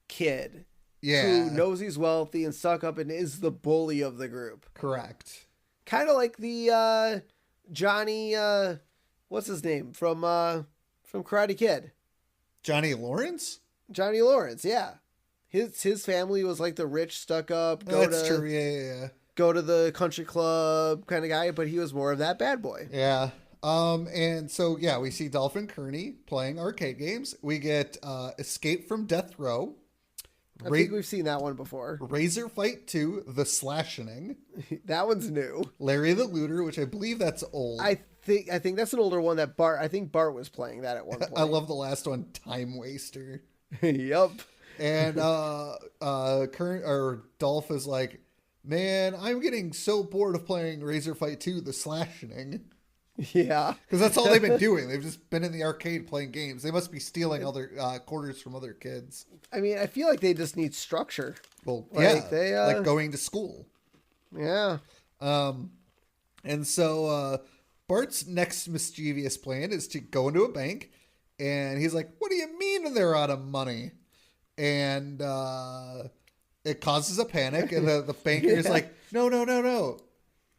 kid who knows he's wealthy and stuck up and is the bully of the group. Correct. Kind of like the Johnny, what's his name from Karate Kid? Johnny Lawrence? Johnny Lawrence, yeah. His family was like the rich, stuck up. That's true. Yeah. Go to the country club kind of guy, but he was more of that bad boy. Yeah. And so, yeah, we see Dolphin Kearney playing arcade games. We get Escape from Death Row. I think we've seen that one before. Razor Fight 2, The Slashing. That one's new. Larry the Looter, which I believe that's old. I think that's an older one that I think Bart was playing that at one point. I love the last one, Time Waster. Yep. And Dolph is like, man, I'm getting so bored of playing Razor Fight 2, The Slashing. Yeah. Because that's all they've been doing. They've just been in the arcade playing games. They must be stealing other quarters from other kids. I mean, I feel like they just need structure. Well, like like going to school. Yeah. And so Bart's next mischievous plan is to go into a bank. And he's like, what do you mean they're out of money? And it causes a panic. And the banker is like, no.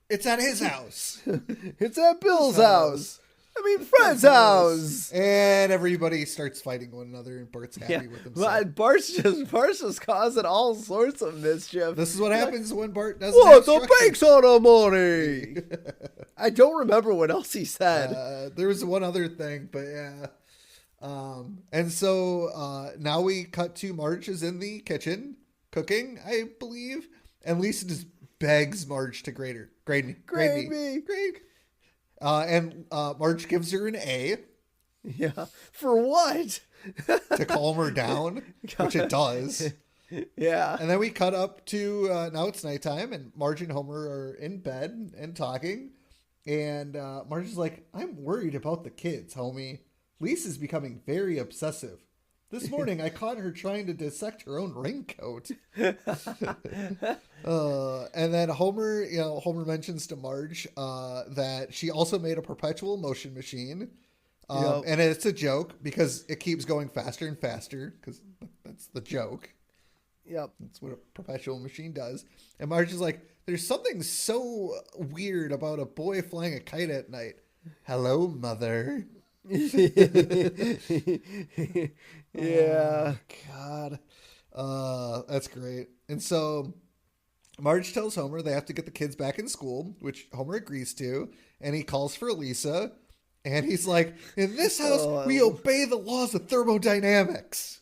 It's at his house. It's at Bill's house. I mean, Fred's house. And everybody starts fighting one another, and Bart's happy with himself. But Bart's just causing all sorts of mischief. This is what happens when Bart doesn't have the bank's out of money. I don't remember what else he said. There was one other thing, but yeah. And so now we cut to Marge is in the kitchen cooking, I believe, and Lisa just begs Marge to grade me. And Marge gives her an A. Yeah. For what? To calm her down, which it does. Yeah. And then we cut up to now it's nighttime, and Marge and Homer are in bed and talking. And Marge is like, I'm worried about the kids, homie. Lisa's becoming very obsessive. This morning, I caught her trying to dissect her own raincoat. And then Homer mentions to Marge that she also made a perpetual motion machine. And it's a joke because it keeps going faster and faster because that's the joke. Yep. That's what a perpetual machine does. And Marge is like, there's something so weird about a boy flying a kite at night. Hello, mother. Yeah. Oh, God. That's great. And so Marge tells Homer they have to get the kids back in school, which Homer agrees to. And he calls for Lisa. And he's like, in this house, we obey the laws of thermodynamics.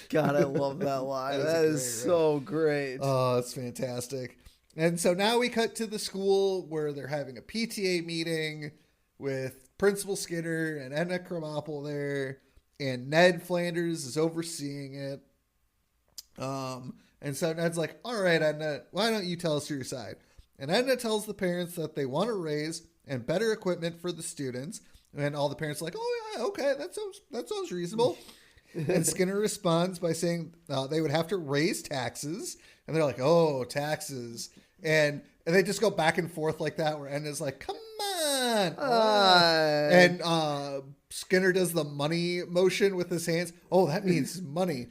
God, I love that line. that is so great. Oh, it's fantastic. And so now we cut to the school where they're having a PTA meeting with Principal Skinner and Edna Krabappel there, and Ned Flanders is overseeing it. And so Ned's like, all right, Edna, why don't you tell us your side? And Edna tells the parents that they want a raise and better equipment for the students. And all the parents are like, oh, yeah, okay, that sounds reasonable. And Skinner responds by saying they would have to raise taxes. And they're like, oh, taxes. And they just go back and forth like that, where Edna's like, come on. And Skinner does the money motion with his hands. Oh, that means money.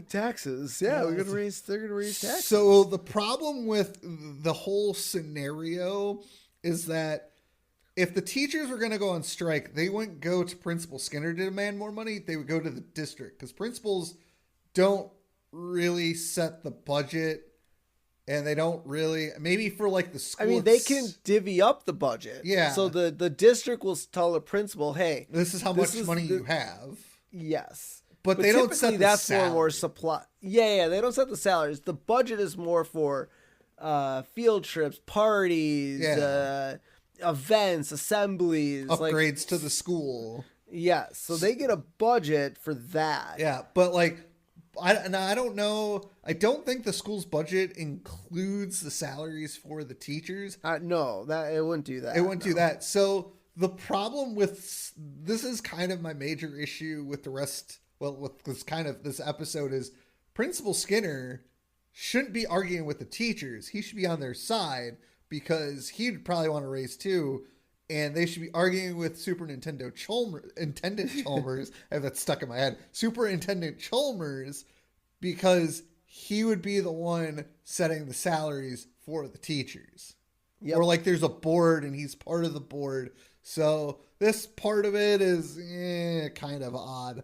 Taxes. Yeah, they're gonna raise taxes. So the problem with the whole scenario is that if the teachers were going to go on strike, they wouldn't go to Principal Skinner to demand more money. They would go to the district because principals don't really set the budget. And they don't really, maybe for like the school. I mean, they can divvy up the budget. Yeah. So the district will tell the principal, hey, this is how much money you have. Yes. But they don't set the salary. More supply. Yeah, they don't set the salaries. The budget is more for field trips, parties, events, assemblies. Upgrades to the school. Yes. So they get a budget for that. Yeah, but like, I don't know. I don't think the school's budget includes the salaries for the teachers. No, it wouldn't do that. It wouldn't do that. So the problem with this is kind of my major issue with the rest. Well, with this episode is Principal Skinner shouldn't be arguing with the teachers. He should be on their side because he'd probably want to raise too. and they should be arguing with Superintendent Chalmers. I have that stuck in my head. Superintendent Chalmers, because he would be the one setting the salaries for the teachers. Yep. Or like there's a board and he's part of the board. So this part of it is kind of odd.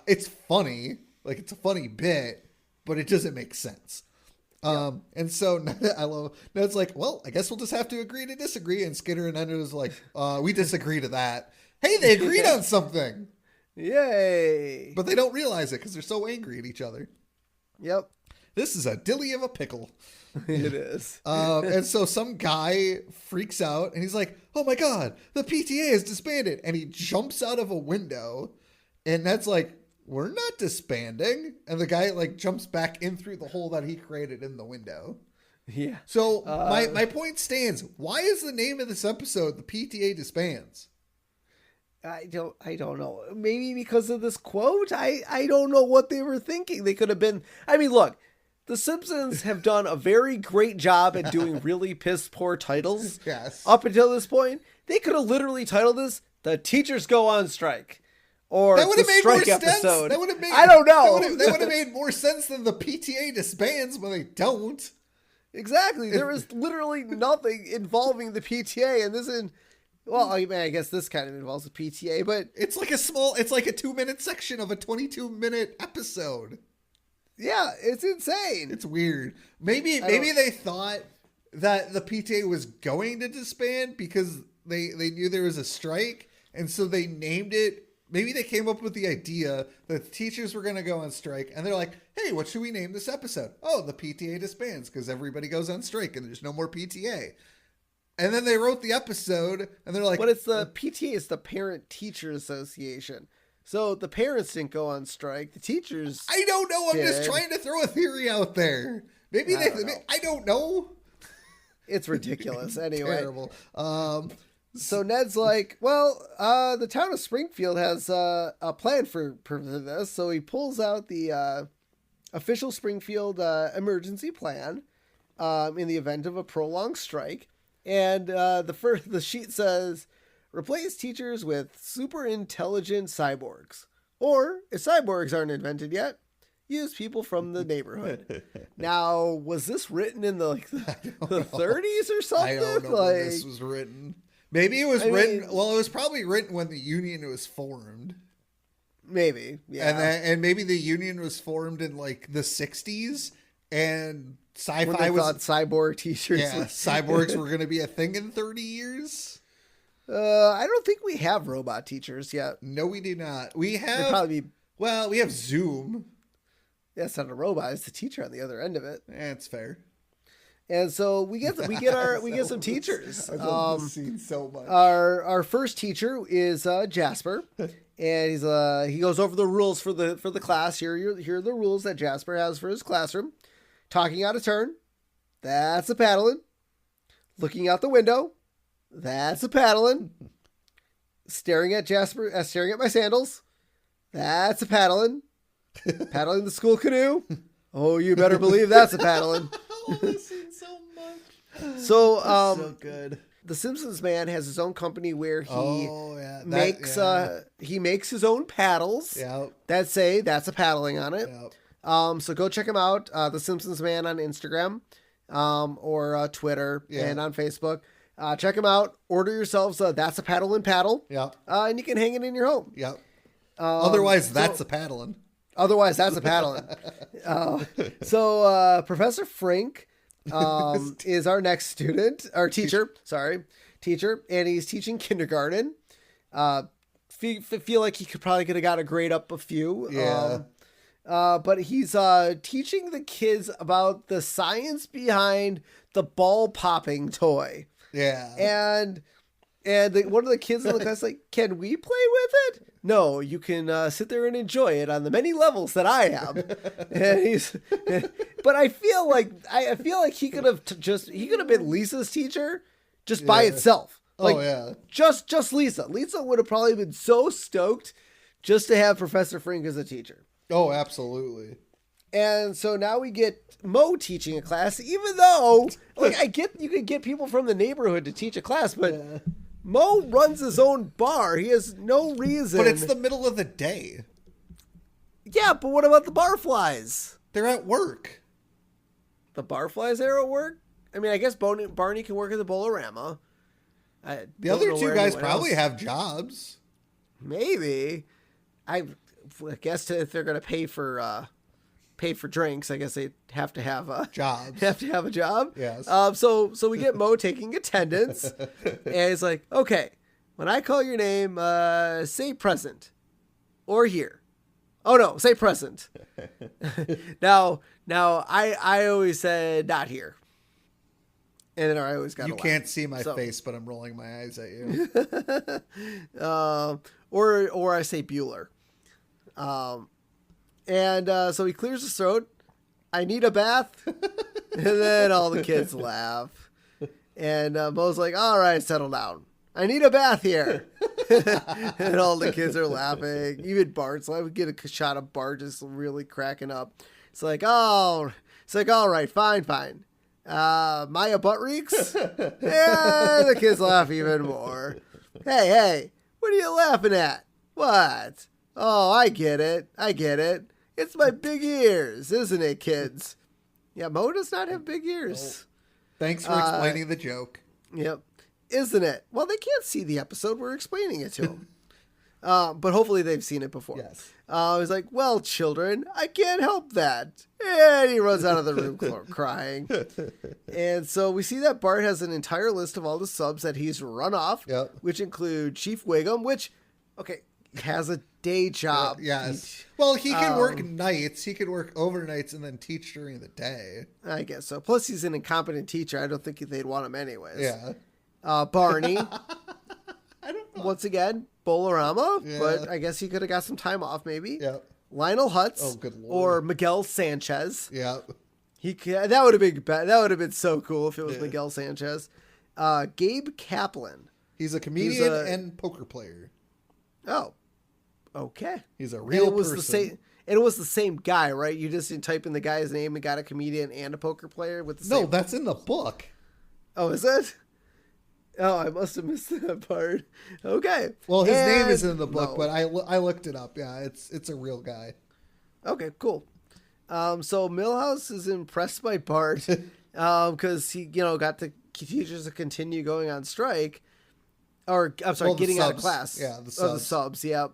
It's funny. Like it's a funny bit, but it doesn't make sense. And so I love Ned's like, well, I guess we'll just have to agree to disagree. And Skinner and Ender was like, we disagree to that. Hey, they agreed on something. Yay. But they don't realize it because they're so angry at each other. Yep. This is a dilly of a pickle. It is. And so some guy freaks out and he's like, oh my God, the PTA is disbanded. And he jumps out of a window. And Ned's like, we're not disbanding. And the guy like jumps back in through the hole that he created in the window. Yeah. So my point stands. Why is the name of this episode the PTA Disbands? I don't know. Maybe because of this quote? I don't know what they were thinking. They could have been. I mean, look, the Simpsons have done a very great job at doing really piss poor titles. Yes. Up until this point, they could have literally titled this "The Teachers Go on Strike." Or that would have made more episode. sense. That would have made. I don't know. That would have made more sense than the PTA disbands, but they don't. Exactly. There is literally nothing involving the PTA, and this is. Well, I mean, I guess this kind of involves the PTA, but it's like a 2-minute section of a 22-minute episode. Yeah, it's insane. It's weird. Maybe they thought that the PTA was going to disband because they knew there was a strike, and so they named it. Maybe they came up with the idea that the teachers were going to go on strike, and they're like, hey, what should we name this episode? Oh, the PTA disbands, because everybody goes on strike, and there's no more PTA. And then they wrote the episode, and they're like... But it's the PTA, it's the Parent Teacher Association. So the parents didn't go on strike, the teachers I don't know, I'm did. just trying to throw a theory out there. Maybe I don't know. It's ridiculous, anyway. Terrible. So Ned's like, well, the town of Springfield has a plan for this. So he pulls out the official Springfield emergency plan in the event of a prolonged strike. And the sheet says, replace teachers with super intelligent cyborgs. Or, if cyborgs aren't invented yet, use people from the neighborhood. Now, was this written in the 30s or something? I don't know when this was written. Maybe it was written. Well, it was probably written when the union was formed. Maybe, yeah. And maybe the union was formed in like the 60s, and sci-fi was thought cyborg teachers. Yeah, cyborgs were going to be a thing in 30 years. I don't think we have robot teachers yet. No, we do not. We have They'd probably be. Well, we have Zoom. That's not a robot; it's the teacher on the other end of it. That's fair. And so we get some teachers. I love this scene so much. Our first teacher is Jasper, and he goes over the rules for the class. Here are the rules that Jasper has for his classroom. Talking out of turn, that's a paddling. Looking out the window, that's a paddling. Staring at my sandals, that's a paddling. Paddling the school canoe, oh, you better believe that's a paddling. This scene so much. So, so good. The Simpsons man has his own company where he makes his own paddles. Yeah. That's a paddling on it. Yep. So go check him out. The Simpsons man on Instagram, or Twitter and on Facebook. Check him out. Order yourselves That's a Paddle and Paddle. Yeah. And you can hang it in your home. Yep. Otherwise, that's a paddling. Otherwise, that's a paddling. So Professor Frank is our next teacher, and he's teaching kindergarten. Feel like he could probably could have got a grade up a few. Yeah. But he's teaching the kids about the science behind the ball popping toy. Yeah. And one of the kids in the class like, can we play with it? No, you can sit there and enjoy it on the many levels that I have. And but I feel like he could have been Lisa's teacher just by itself. Like, just Lisa. Lisa would have probably been so stoked just to have Professor Frink as a teacher. Oh, absolutely. And so now we get Mo teaching a class, even though like you could get people from the neighborhood to teach a class, but Mo runs his own bar. He has no reason. But it's the middle of the day. Yeah, but what about the barflies? They're at work. The barflies are at work? I mean, I guess Barney can work at the Bolorama. The other two guys probably have jobs. Maybe. I guess if they're going to pay for drinks, I guess they have to have jobs. Have to have a job. Yes. So we get Mo taking attendance, and he's like, "Okay, when I call your name, say present, or here. Oh no, say present." now I always said not here. And then I always got. You can't see my face, but I'm rolling my eyes at you. Or I say Bueller. So he clears his throat. I need a bath. And then all the kids laugh. And Mo's like, all right, settle down. I need a bath here. And all the kids are laughing. Even Bart's like, we get a shot of Bart just really cracking up. It's like, all right, fine. Maya butt reeks? Yeah, the kids laugh even more. Hey, what are you laughing at? What? Oh, I get it. It's my big ears, isn't it, kids? Yeah, Mo does not have big ears. Oh. Thanks for explaining the joke. Yep. Isn't it? Well, they can't see the episode. We're explaining it to them. But hopefully they've seen it before. Yes. He's like, well, children, I can't help that. And he runs out of the room crying. And so we see that Bart has an entire list of all the subs that he's run off, which include Chief Wiggum, which, has a day job. Yes. Well, he can work nights. He could work overnights and then teach during the day. I guess so. Plus, he's an incompetent teacher. I don't think they'd want him anyways. Yeah. Barney. I don't know. Once again, Bolorama, but I guess he could have got some time off maybe. Yeah. Lionel Hutz. Oh, good Lord. Or Miguel Sanchez. Yeah. That would have been so cool if it was Miguel Sanchez. Gabe Kaplan. He's a comedian and poker player. Oh. Okay. He's a real person. It was the same guy, right? You just didn't type in the guy's name and got a comedian and a poker player with the same. No, that's in the book. Oh, is it? Oh, I must have missed that part. Okay. Well, his name is in the book, but I looked it up. Yeah, it's a real guy. Okay, cool. So Milhouse is impressed by Bart because he, got the teachers to continue going on strike, or I'm sorry, getting out of class. Yeah, the subs. Yeah.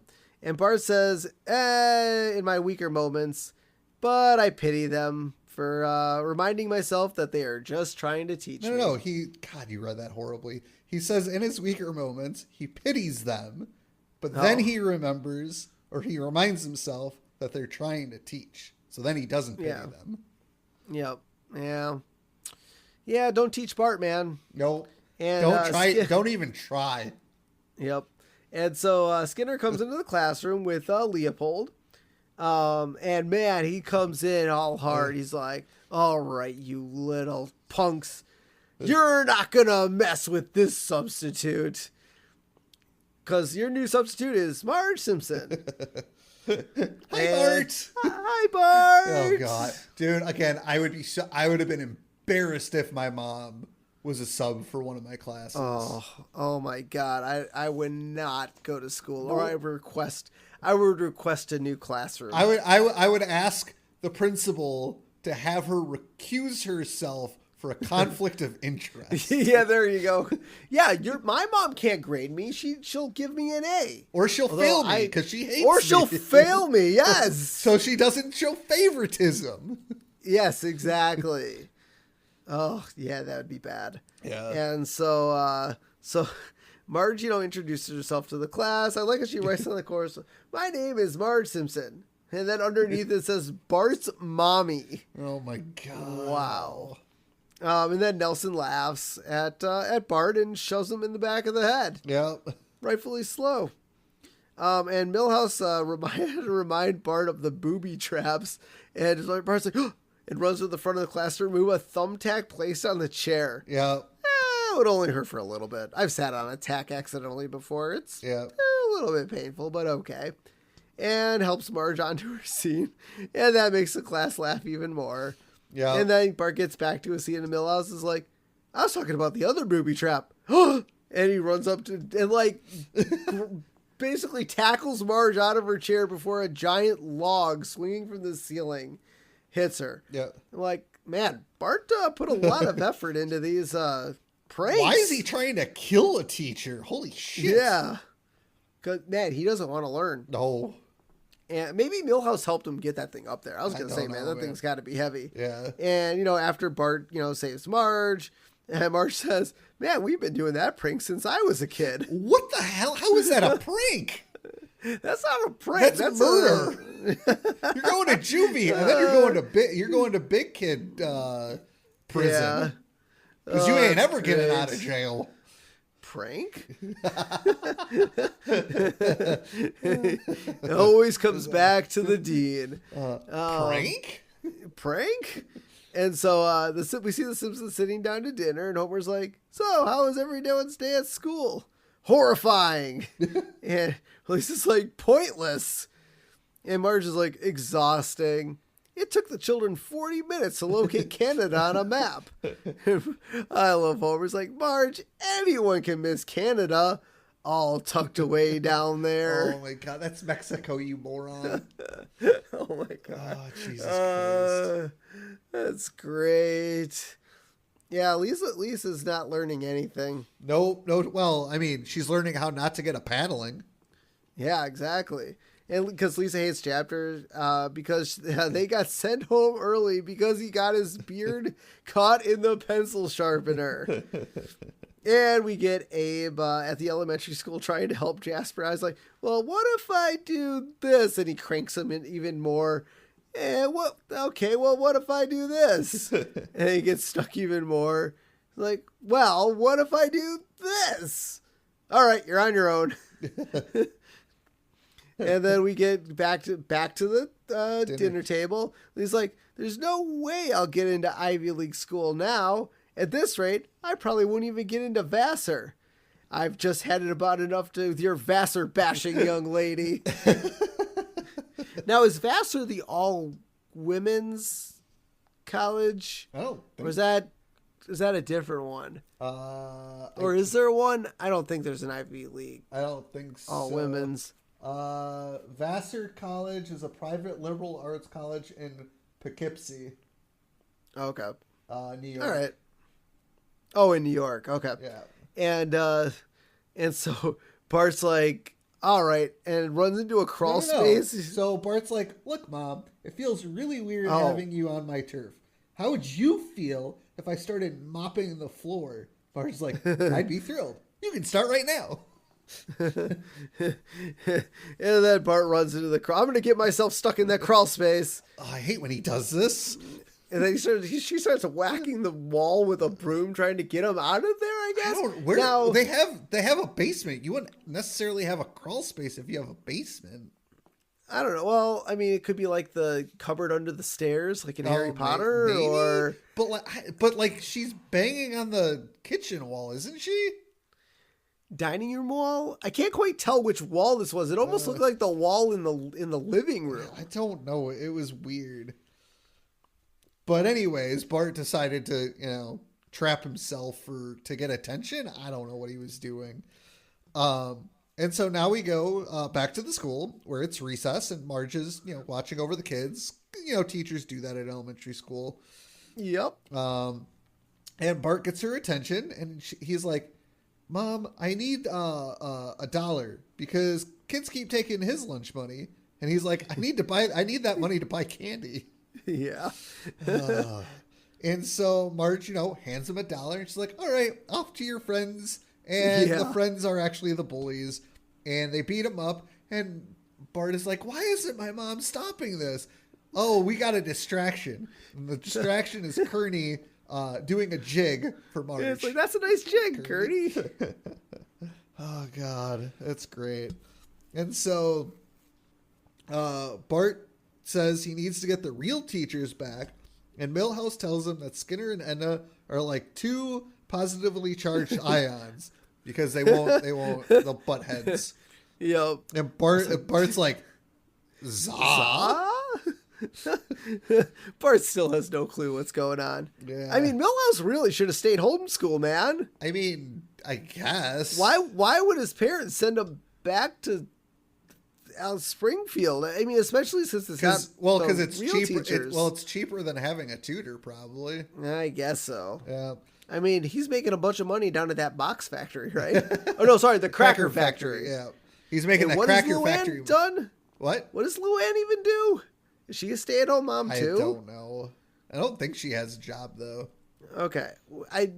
And Bart says, in my weaker moments, but I pity them for reminding myself that they are just trying to teach me. No. God, you read that horribly. He says in his weaker moments, he pities them, but then he remembers, or he reminds himself that they're trying to teach. So then he doesn't pity them. Yep. Yeah. Yeah, don't teach Bart, man. No. And don't try. Don't even try. Yep. And so Skinner comes into the classroom with Leopold. And man, he comes in all hard. He's like, all right, you little punks. You're not going to mess with this substitute. Because your new substitute is Marge Simpson. Hi, Bart. Hi, Bart. Oh, God. Dude, again, I would have been embarrassed if my mom was a sub for one of my classes. Oh my God. I would not go to school, or I would request a new classroom. I would ask the principal to have her recuse herself for a conflict of interest. Yeah, there you go. Yeah, my mom can't grade me. She'll give me an A. Or she'll fail me because she hates me. Or she'll fail me, yes. So she doesn't show favoritism. Yes, exactly. Oh, yeah, that would be bad. Yeah. And so Marge, introduces herself to the class. I like how she writes on the course, my name is Marge Simpson. And then underneath it says Bart's mommy. Oh my God. Wow. And then Nelson laughs at Bart and shoves him in the back of the head. Yep. Rightfully slow. And Milhouse had to remind Bart of the booby traps. And Bart's like, and runs to the front of the class to remove a thumbtack placed on the chair. Yeah. It would only hurt for a little bit. I've sat on a tack accidentally before. It's a little bit painful, but okay. And helps Marge onto her seat. And that makes the class laugh even more. Yeah. And then Bart gets back to his seat and Milhouse is like, I was talking about the other booby trap. And And he runs up to and like basically tackles Marge out of her chair before a giant log swinging from the ceiling hits her. Yeah. I'm like, man, Bart put a lot of effort into these pranks. Why is he trying to kill a teacher? Holy shit. Yeah. Because, man, he doesn't want to learn. No. And maybe Milhouse helped him get that thing up there. I was going to say, man, that thing's got to be heavy. Yeah. And, you know, after Bart, you know, saves Marge, and Marge says, man, we've been doing that prank since I was a kid. What the hell? How is that a prank? That's not a prank. That's murder. You're going to juvie, and then you're going to big kid prison. Because you ain't ever getting out of jail. Prank? It always comes back to the dean. Prank? Prank? And so we see the Simpsons sitting down to dinner, and Homer's like, so how was everyone's day at school? Horrifying. And Lisa's like, pointless. And Marge is like, exhausting. It took the children 40 minutes to locate Canada on a map. I love Homer's like, Marge, anyone can miss Canada. All tucked away down there. Oh my God, that's Mexico, you moron. Oh my God. Oh, Jesus Christ. That's great. Yeah, Lisa's not learning anything. No. Well, I mean, she's learning how not to get a paddling. Yeah, exactly. And because Lisa hates chapters, because they got sent home early because he got his beard caught in the pencil sharpener. And we get Abe at the elementary school trying to help Jasper. I was like, well, what if I do this? And he cranks him in even more. And what if I do this? And he gets stuck even more. Like, well, what if I do this? All right, you're on your own. And then we get back to the dinner table. He's like, there's no way I'll get into Ivy League school now. At this rate, I probably won't even get into Vassar. I've just had it about enough with your Vassar bashing, young lady. Now, is Vassar the all-women's college? Oh. Or is that a different one? Or is there one? I don't think there's an Ivy League. I don't think so. All women's. Vassar College is a private liberal arts college in Poughkeepsie. Okay. New York. All right. Oh, in New York. Okay. Yeah. And so Bart's like, all right, and runs into a crawl space. So Bart's like, look, Mom, it feels really weird having you on my turf. How would you feel if I started mopping the floor? Bart's like, I'd be thrilled. You can start right now. And then Bart runs into the crawl. I'm going to get myself stuck in that crawl space. Oh, I hate when he does this. And then she starts whacking the wall with a broom, trying to get him out of there, I guess. Now, they have a basement. You wouldn't necessarily have a crawl space if you have a basement. I don't know. Well, I mean, it could be like the cupboard under the stairs, like in Harry Potter, maybe. or. But she's banging on the kitchen wall, isn't she? Dining room wall? I can't quite tell which wall this was. It almost looked like the wall in the living room. I don't know. It was weird. But anyways, Bart decided to, trap himself to get attention. I don't know what he was doing. And so now we go back to the school where it's recess and Marge is, watching over the kids. Teachers do that at elementary school. Yep. And Bart gets her attention and he's like, Mom, I need $1 because kids keep taking his lunch money. And he's like, I need that money to buy candy. Yeah. And so Marge, hands him $1 and she's like, all right, off to your friends. And the friends are actually the bullies and they beat him up. And Bart is like, why isn't my mom stopping this? Oh, we got a distraction. And the distraction is Kearney doing a jig for Marge. It's like, that's a nice jig, Kearney. Oh, God. That's great. And so Bart says he needs to get the real teachers back. And Milhouse tells him that Skinner and Edna are like two positively charged ions because they'll butt heads. Yep. And Bart's like, Za? Bart still has no clue what's going on. Yeah. I mean, Milhouse really should have stayed homeschool, man. I mean, I guess. Why would his parents send him back to Springfield? I mean, especially since it's because it's real cheaper. teachers. It's cheaper than having a tutor, probably. I guess so. Yeah. I mean, he's making a bunch of money down at that box factory, right? Oh no, sorry, the cracker factory. Yeah, he's making the what cracker has factory. Luann done? What? What does Luann even do? Is she a stay-at-home mom too? I don't know. I don't think she has a job though. Okay,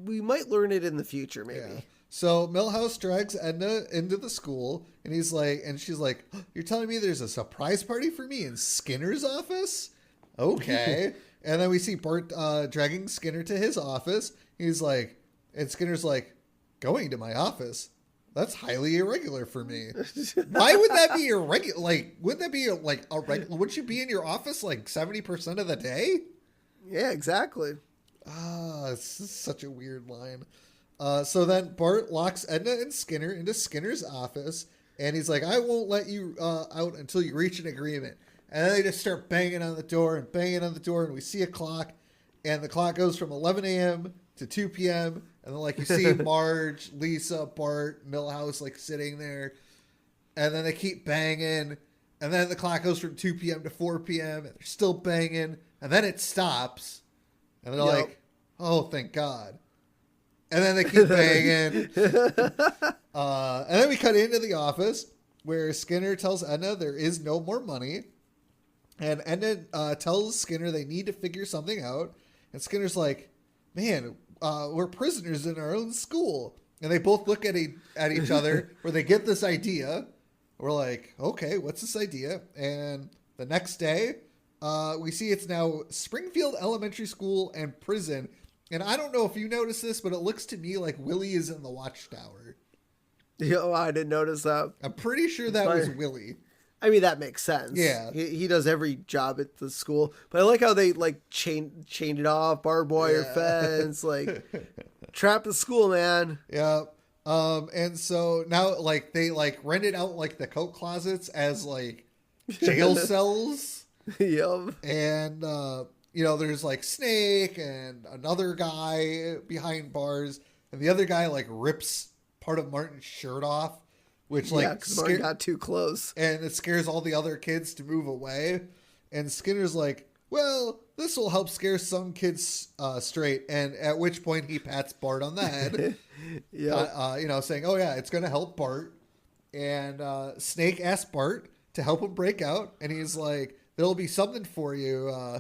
we might learn it in the future, maybe. Yeah. So Milhouse drags Edna into the school, and she's like, "You're telling me there's a surprise party for me in Skinner's office?" Okay. And then we see Bart dragging Skinner to his office. He's like, and Skinner's like, "Going to my office? That's highly irregular for me." Why would that be irregular? Like, wouldn't that be like a regular? Would you be in your office like 70% of the day? Yeah, exactly. It's such a weird line. So then Bart locks Edna and Skinner into Skinner's office, and he's like, "I won't let you out until you reach an agreement." And then they just start banging on the door, and we see a clock, and the clock goes from 11 a.m. to 2 p.m., and then like you see Marge, Lisa, Bart, Milhouse like sitting there, and then they keep banging, and then the clock goes from 2 p.m. to 4 p.m., and they're still banging, and then it stops, and they're like, "Oh, thank God." And then they keep banging. And then we cut into the office where Skinner tells Edna there is no more money. And Edna tells Skinner they need to figure something out. And Skinner's like, "Man, we're prisoners in our own school." And they both look at each other where they get this idea. We're like, "Okay, what's this idea?" And the next day, we see it's now Springfield Elementary School and prison. And I don't know if you noticed this, but it looks to me like Willie is in the watchtower. Yo, I didn't notice that. I'm pretty sure that was Willie. I mean, that makes sense. Yeah. He does every job at the school. But I like how they, like, chained it off, barbed wire fence, like, trap the school, man. Yeah. And so now, like, they, like, rented out, like, the coat closets as, jail cells. Yep. And, there's, like, Snake and another guy behind bars. And the other guy, like, rips part of Martin's shirt off. Which, Martin got too close. And it scares all the other kids to move away. And Skinner's like, "Well, this will help scare some kids straight." And at which point he pats Bart on the head. Saying, "Oh, yeah, it's going to help Bart." And Snake asks Bart to help him break out. And he's like, "There'll be something for you,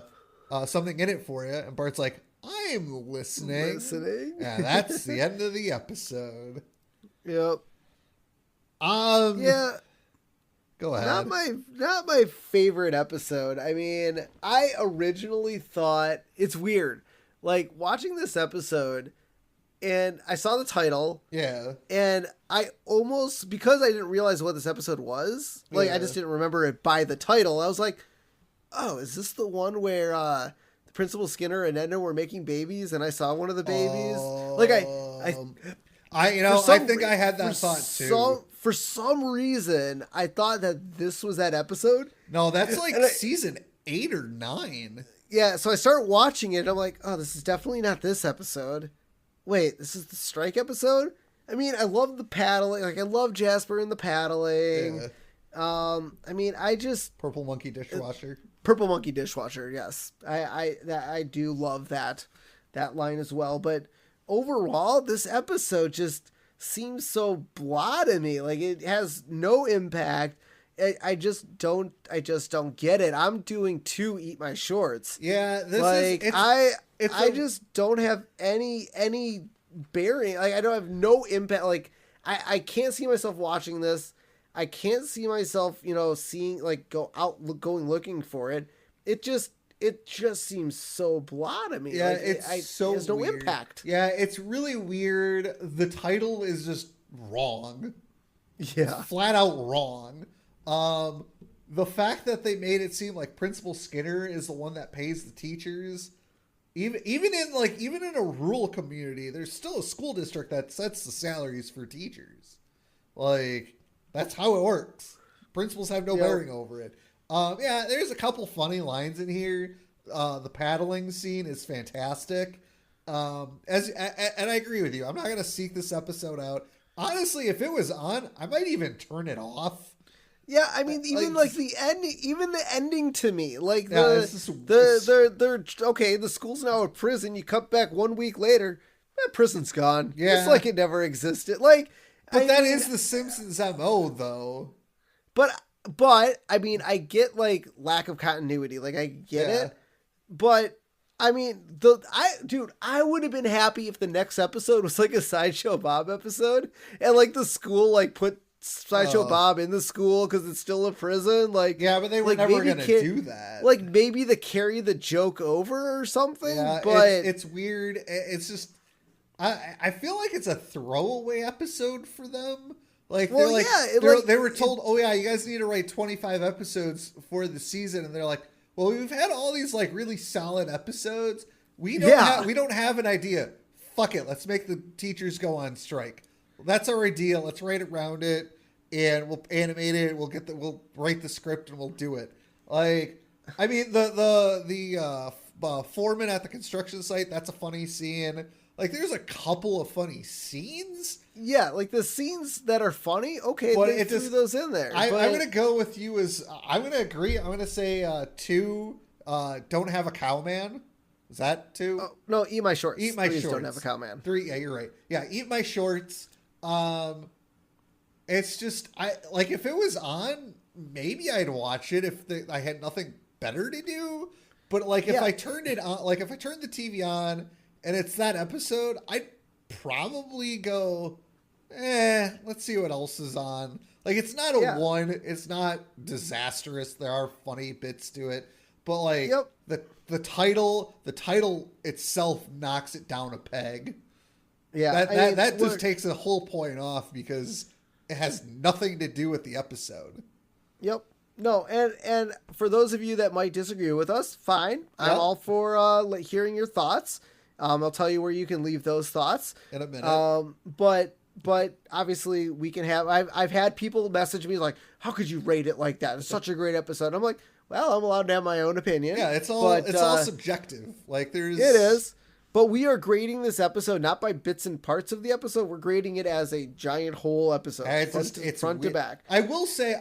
something in it for you." And Bart's like, "I'm listening." And that's the end of the episode. Yep. Yeah. Go ahead. Not my favorite episode. I mean, I originally thought it's weird. Like watching this episode and I saw the title. Yeah. And I almost, because I didn't realize what this episode was, I just didn't remember it by the title. I was like, "Oh, is this the one where the Principal Skinner and Edna were making babies and I saw one of the babies?" I think I had that thought too. For some reason, I thought that this was that episode. No, that's season 8 or 9. Yeah, so I start watching it. And I'm like, "Oh, this is definitely not this episode. Wait, this is the strike episode?" I mean, I love the paddling. Like, I love Jasper and the paddling. Yeah. I mean, I just Purple Monkey Dishwasher. Purple Monkey Dishwasher. Yes, I do love that line as well. But overall, this episode just seems so blah to me. Like, it has no impact. I just don't get it. I'm doing to eat my shorts. Yeah, I just don't have any bearing. Like, I don't have no impact. Like, I can't see myself watching this. I can't see myself, seeing, like, going looking for it. It just seems so blah to me. Yeah, like, it has no weird impact. Yeah, it's really weird. The title is just wrong. Yeah. Flat out wrong. The fact that they made it seem like Principal Skinner is the one that pays the teachers, even in a rural community, there's still a school district that sets the salaries for teachers. Like, that's how it works. Principals have no bearing over it. There's a couple funny lines in here. The paddling scene is fantastic. And I agree with you. I'm not gonna seek this episode out. Honestly, if it was on, I might even turn it off. Yeah, I mean, even like the ending, even the ending to me, like they're okay. The school's now a prison. You cut back 1 week later, prison's gone. Yeah, it's like it never existed. Like, but that is the Simpsons MO, though. But I mean, I get like lack of continuity. Like, I get it, but I mean, I would have been happy if the next episode was like a Sideshow Bob episode, and like the school like put Sideshow Bob in the school because it's still a prison. Like, yeah, but they were never going to do that. Like, maybe they carry the joke over or something. Yeah, but it's weird. It's just I feel like it's a throwaway episode for them. Like, well, they were told, oh yeah, you guys need to write 25 episodes for the season, and they're like, well, we've had all these like really solid episodes. We don't have an idea. Fuck it, let's make the teachers go on strike. That's our idea. Let's write around it, and we'll animate it. We'll write the script, and we'll do it. Like, I mean, the foreman at the construction site. That's a funny scene. Like, there's a couple of funny scenes. Yeah, like the scenes that are funny. Okay, but they threw those in there. I'm gonna go with you. I'm gonna agree. I'm gonna say 2. Don't have a cowman. Is that 2? Oh, no, Eat My Shorts. Eat My Shorts. Don't have a cowman. 3. Yeah, you're right. Yeah, Eat My Shorts. It's just if it was on, maybe I'd watch it if I had nothing better to do. But like if I turned it on, like if I turned the TV on and it's that episode, I'd probably go, let's see what else is on. Like, it's not a 1. It's not disastrous. There are funny bits to it, but like the title itself knocks it down a peg. Yeah, that just takes the whole point off because it has nothing to do with the episode. Yep. No, and for those of you that might disagree with us, fine. Yep. I'm all for hearing your thoughts. I'll tell you where you can leave those thoughts in a minute. But obviously we can have. I've had people message me like, "How could you rate it like that? It's such a great episode." I'm like, "Well, I'm allowed to have my own opinion." Yeah, it's all subjective. Like it is. But we are grading this episode not by bits and parts of the episode. We're grading it as a giant whole episode, it's front to back. I will say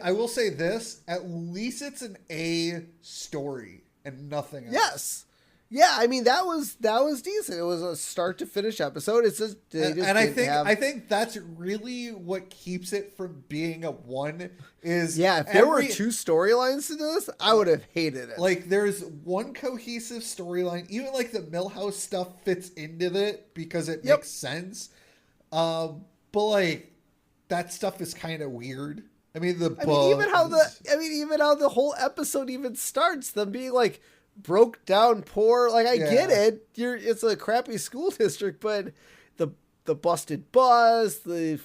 this: at least it's an A story and nothing else. Yes, yeah. I mean that was decent. It was a start to finish episode. It's just I think that's really what keeps it from being a 1. Is if there were 2 storylines to this, I would have hated it. Like, there's one cohesive storyline. Even like the Millhouse stuff fits into it because it makes sense. But like that stuff is kind of weird. I mean, even how the whole episode even starts, them being like broke down poor. Like, I get it. It's a crappy school district, but the busted bus, the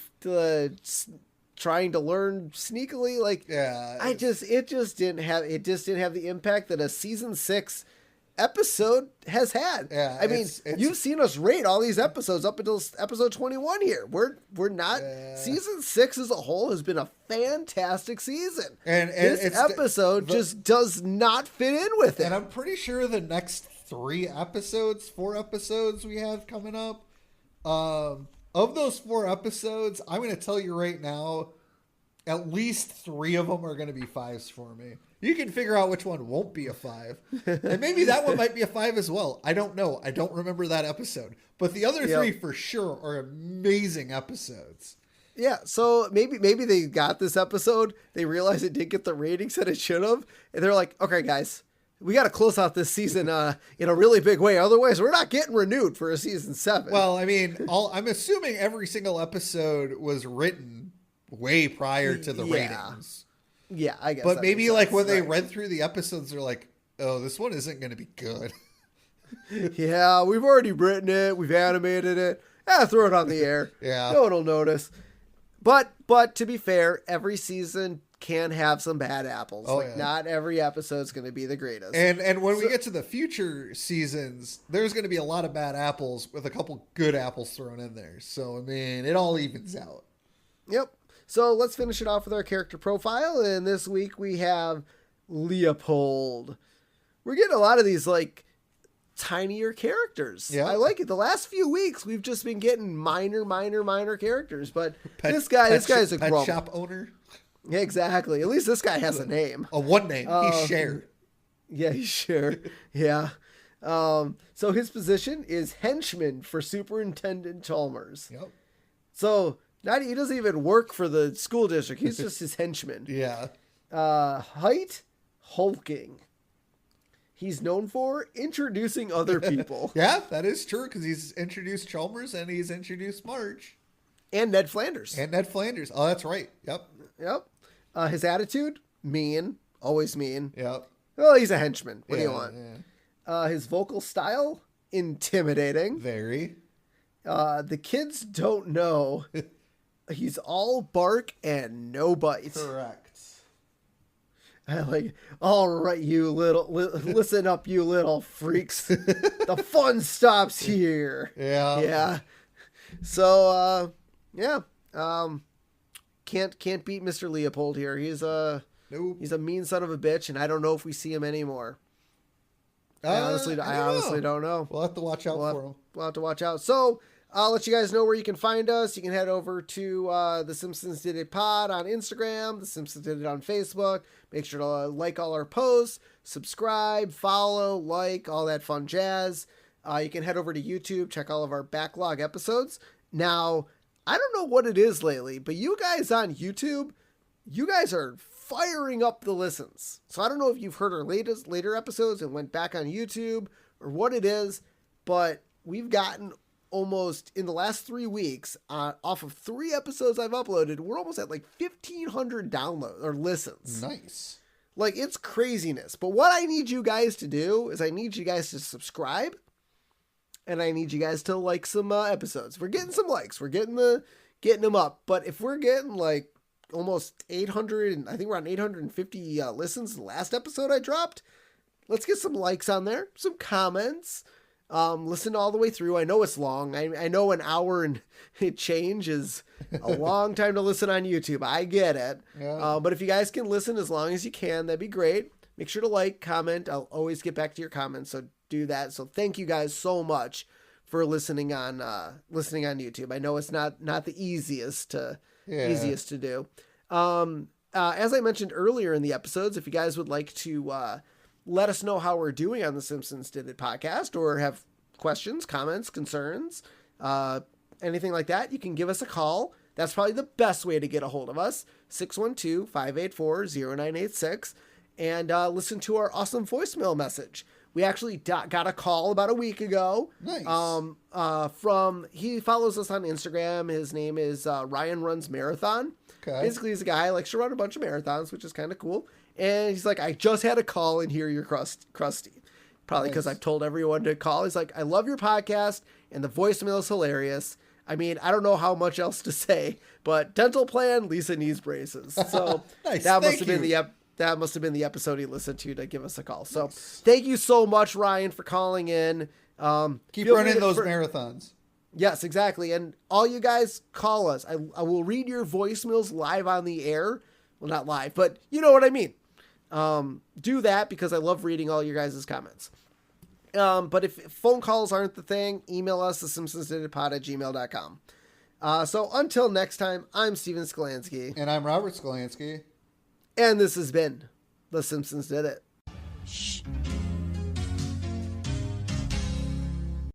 trying to learn sneakily, like, it just didn't have the impact that a season 6 episode has had. Yeah, I mean, you've seen us rate all these episodes up until episode 21 here. We're not season 6 as a whole has been a fantastic season. And this episode just does not fit in with it. And I'm pretty sure the next 4 episodes we have coming up, of those 4 episodes, I'm going to tell you right now, at least 3 of them are going to be 5s for me. You can figure out which one won't be a 5. And maybe that one might be a 5 as well. I don't know. I don't remember that episode. But the other 3 for sure are amazing episodes. Yeah, so maybe they got this episode, they realized it didn't get the ratings that it should have, and they're like, okay, guys, we got to close out this season in a really big way. Otherwise, we're not getting renewed for a season 7. Well, I mean, I'm assuming every single episode was written way prior to the ratings. Yeah, I guess. But maybe like when they read through the episodes, they're like, oh, this one isn't going to be good. Yeah, we've already written it. We've animated it. Throw it on the air. Yeah. No one will notice. But to be fair, every season can have some bad apples. Not every episode's going to be the greatest. And when we get to the future seasons, there's going to be a lot of bad apples with a couple good apples thrown in there. So, I mean, it all evens out. Yep. So let's finish it off with our character profile. And this week we have Leopold. We're getting a lot of these like tinier characters. Yeah. I like it. The last few weeks, we've just been getting minor characters. But this guy's a pet grump. shop owner. Yeah, exactly. At least this guy has a name. A one name. He's Cher. Yeah, he's sure. Yeah. So his position is henchman for Superintendent Chalmers. Yep. So he doesn't even work for the school district. He's just his henchman. Yeah. Height, hulking. He's known for introducing other people. Yeah, that is true because he's introduced Chalmers and he's introduced Marge. And Ned Flanders. Oh, that's right. Yep. His attitude, mean. Always mean. Yep. Well, he's a henchman. What do you want? Yeah. His vocal style, intimidating. Very. The kids don't know. He's all bark and no bite. Correct. I like, all right, you listen up, you little freaks. The fun stops here. Yeah. Yeah. So, can't beat Mr. Leopold here. He's a mean son of a bitch, and I don't know if we see him anymore. I honestly don't know. We'll have to watch out for him. We'll have to watch out. So I'll let you guys know where you can find us. You can head over to The Simpsons Did It Pod on Instagram. The Simpsons Did It on Facebook. Make sure to like all our posts, subscribe, follow, like, all that fun jazz. You can head over to YouTube, check all of our backlog episodes. Now, I don't know what it is lately, but you guys on YouTube, you guys are firing up the listens. So I don't know if you've heard our later episodes and went back on YouTube or what it is, but we've gotten almost in the last 3 weeks off of 3 episodes I've uploaded, we're almost at like 1,500 downloads or listens. Nice. Like, it's craziness. But what I need you guys to do is I need you guys to subscribe, and I need you guys to like some episodes. We're getting some likes. We're getting them up. But if we're getting like almost 800, I think we're on 850 listens the last episode I dropped, let's get some likes on there, some comments. Listen all the way through. I know it's long. I know an hour and change is a long time to listen on YouTube. I get it. Yeah. But if you guys can listen as long as you can, that'd be great. Make sure to like, comment. I'll always get back to your comments, so do that. So thank you guys so much for listening on YouTube. I know it's not the easiest to do. As I mentioned earlier in the episodes, if you guys would like to let us know how we're doing on the Simpsons Did It podcast, or have questions, comments, concerns, anything like that, you can give us a call. That's probably the best way to get a hold of us, 612-584-0986, and listen to our awesome voicemail message. We actually got a call about a week ago. Nice. He follows us on Instagram. His name is Ryan Runs Marathon. Okay. Basically, he's a guy who likes to run a bunch of marathons, which is kind of cool. And he's like, I just had a call and hear you're crusty. Probably because I've told everyone to call. He's like, I love your podcast and the voicemail is hilarious. I mean, I don't know how much else to say, but dental plan, Lisa needs braces. So Nice. that must have been the episode he listened to give us a call. So Thank you so much, Ryan, for calling in. Keep running those marathons. Yes, exactly. And all you guys, call us. I will read your voicemails live on the air. Well, not live, but you know what I mean. Do that because I love reading all your guys' comments. But if phone calls aren't the thing, email us, thesimpsonsdiditpod@gmail.com. So until next time, I'm Steven Skolansky. And I'm Robert Skolansky. And this has been The Simpsons Did It. Shh.